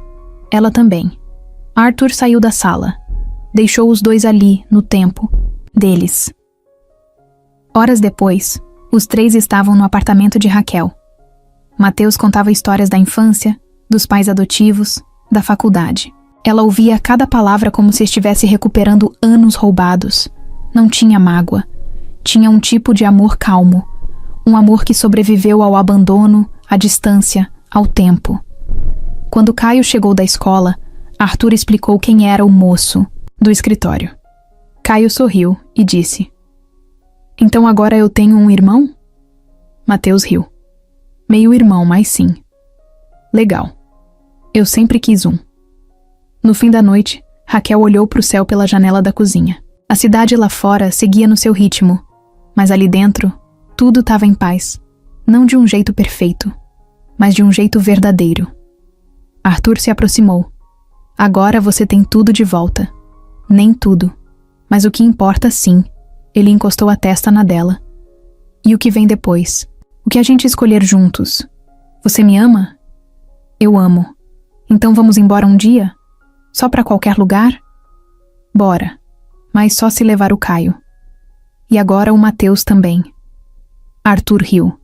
Ela também. Arthur saiu da sala. Deixou os dois ali, no tempo deles. Horas depois, os 3 estavam no apartamento de Raquel. Matheus contava histórias da infância, dos pais adotivos, da faculdade. Ela ouvia cada palavra como se estivesse recuperando anos roubados. Não tinha mágoa. Tinha um tipo de amor calmo. Um amor que sobreviveu ao abandono, à distância, ao tempo. Quando Caio chegou da escola, Arthur explicou quem era o moço do escritório. Caio sorriu e disse: Então agora eu tenho um irmão? Matheus riu. Meio irmão, mas sim. Legal. Eu sempre quis um. No fim da noite, Raquel olhou para o céu pela janela da cozinha. A cidade lá fora seguia no seu ritmo, mas ali dentro, tudo estava em paz. Não de um jeito perfeito, mas de um jeito verdadeiro. Arthur se aproximou. Agora você tem tudo de volta. Nem tudo, mas o que importa sim. Ele encostou a testa na dela. E o que vem depois? O que a gente escolher juntos? Você me ama? Eu amo. Então vamos embora um dia? Só para qualquer lugar? Bora. Mas só se levar o Caio. E agora o Matheus também. Arthur riu.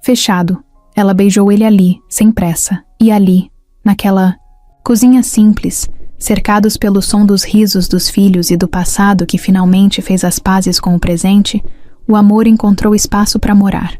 Fechado. Ela beijou ele ali, sem pressa. E ali, naquela cozinha simples, cercados pelo som dos risos dos filhos e do passado que finalmente fez as pazes com o presente, o amor encontrou espaço para morar.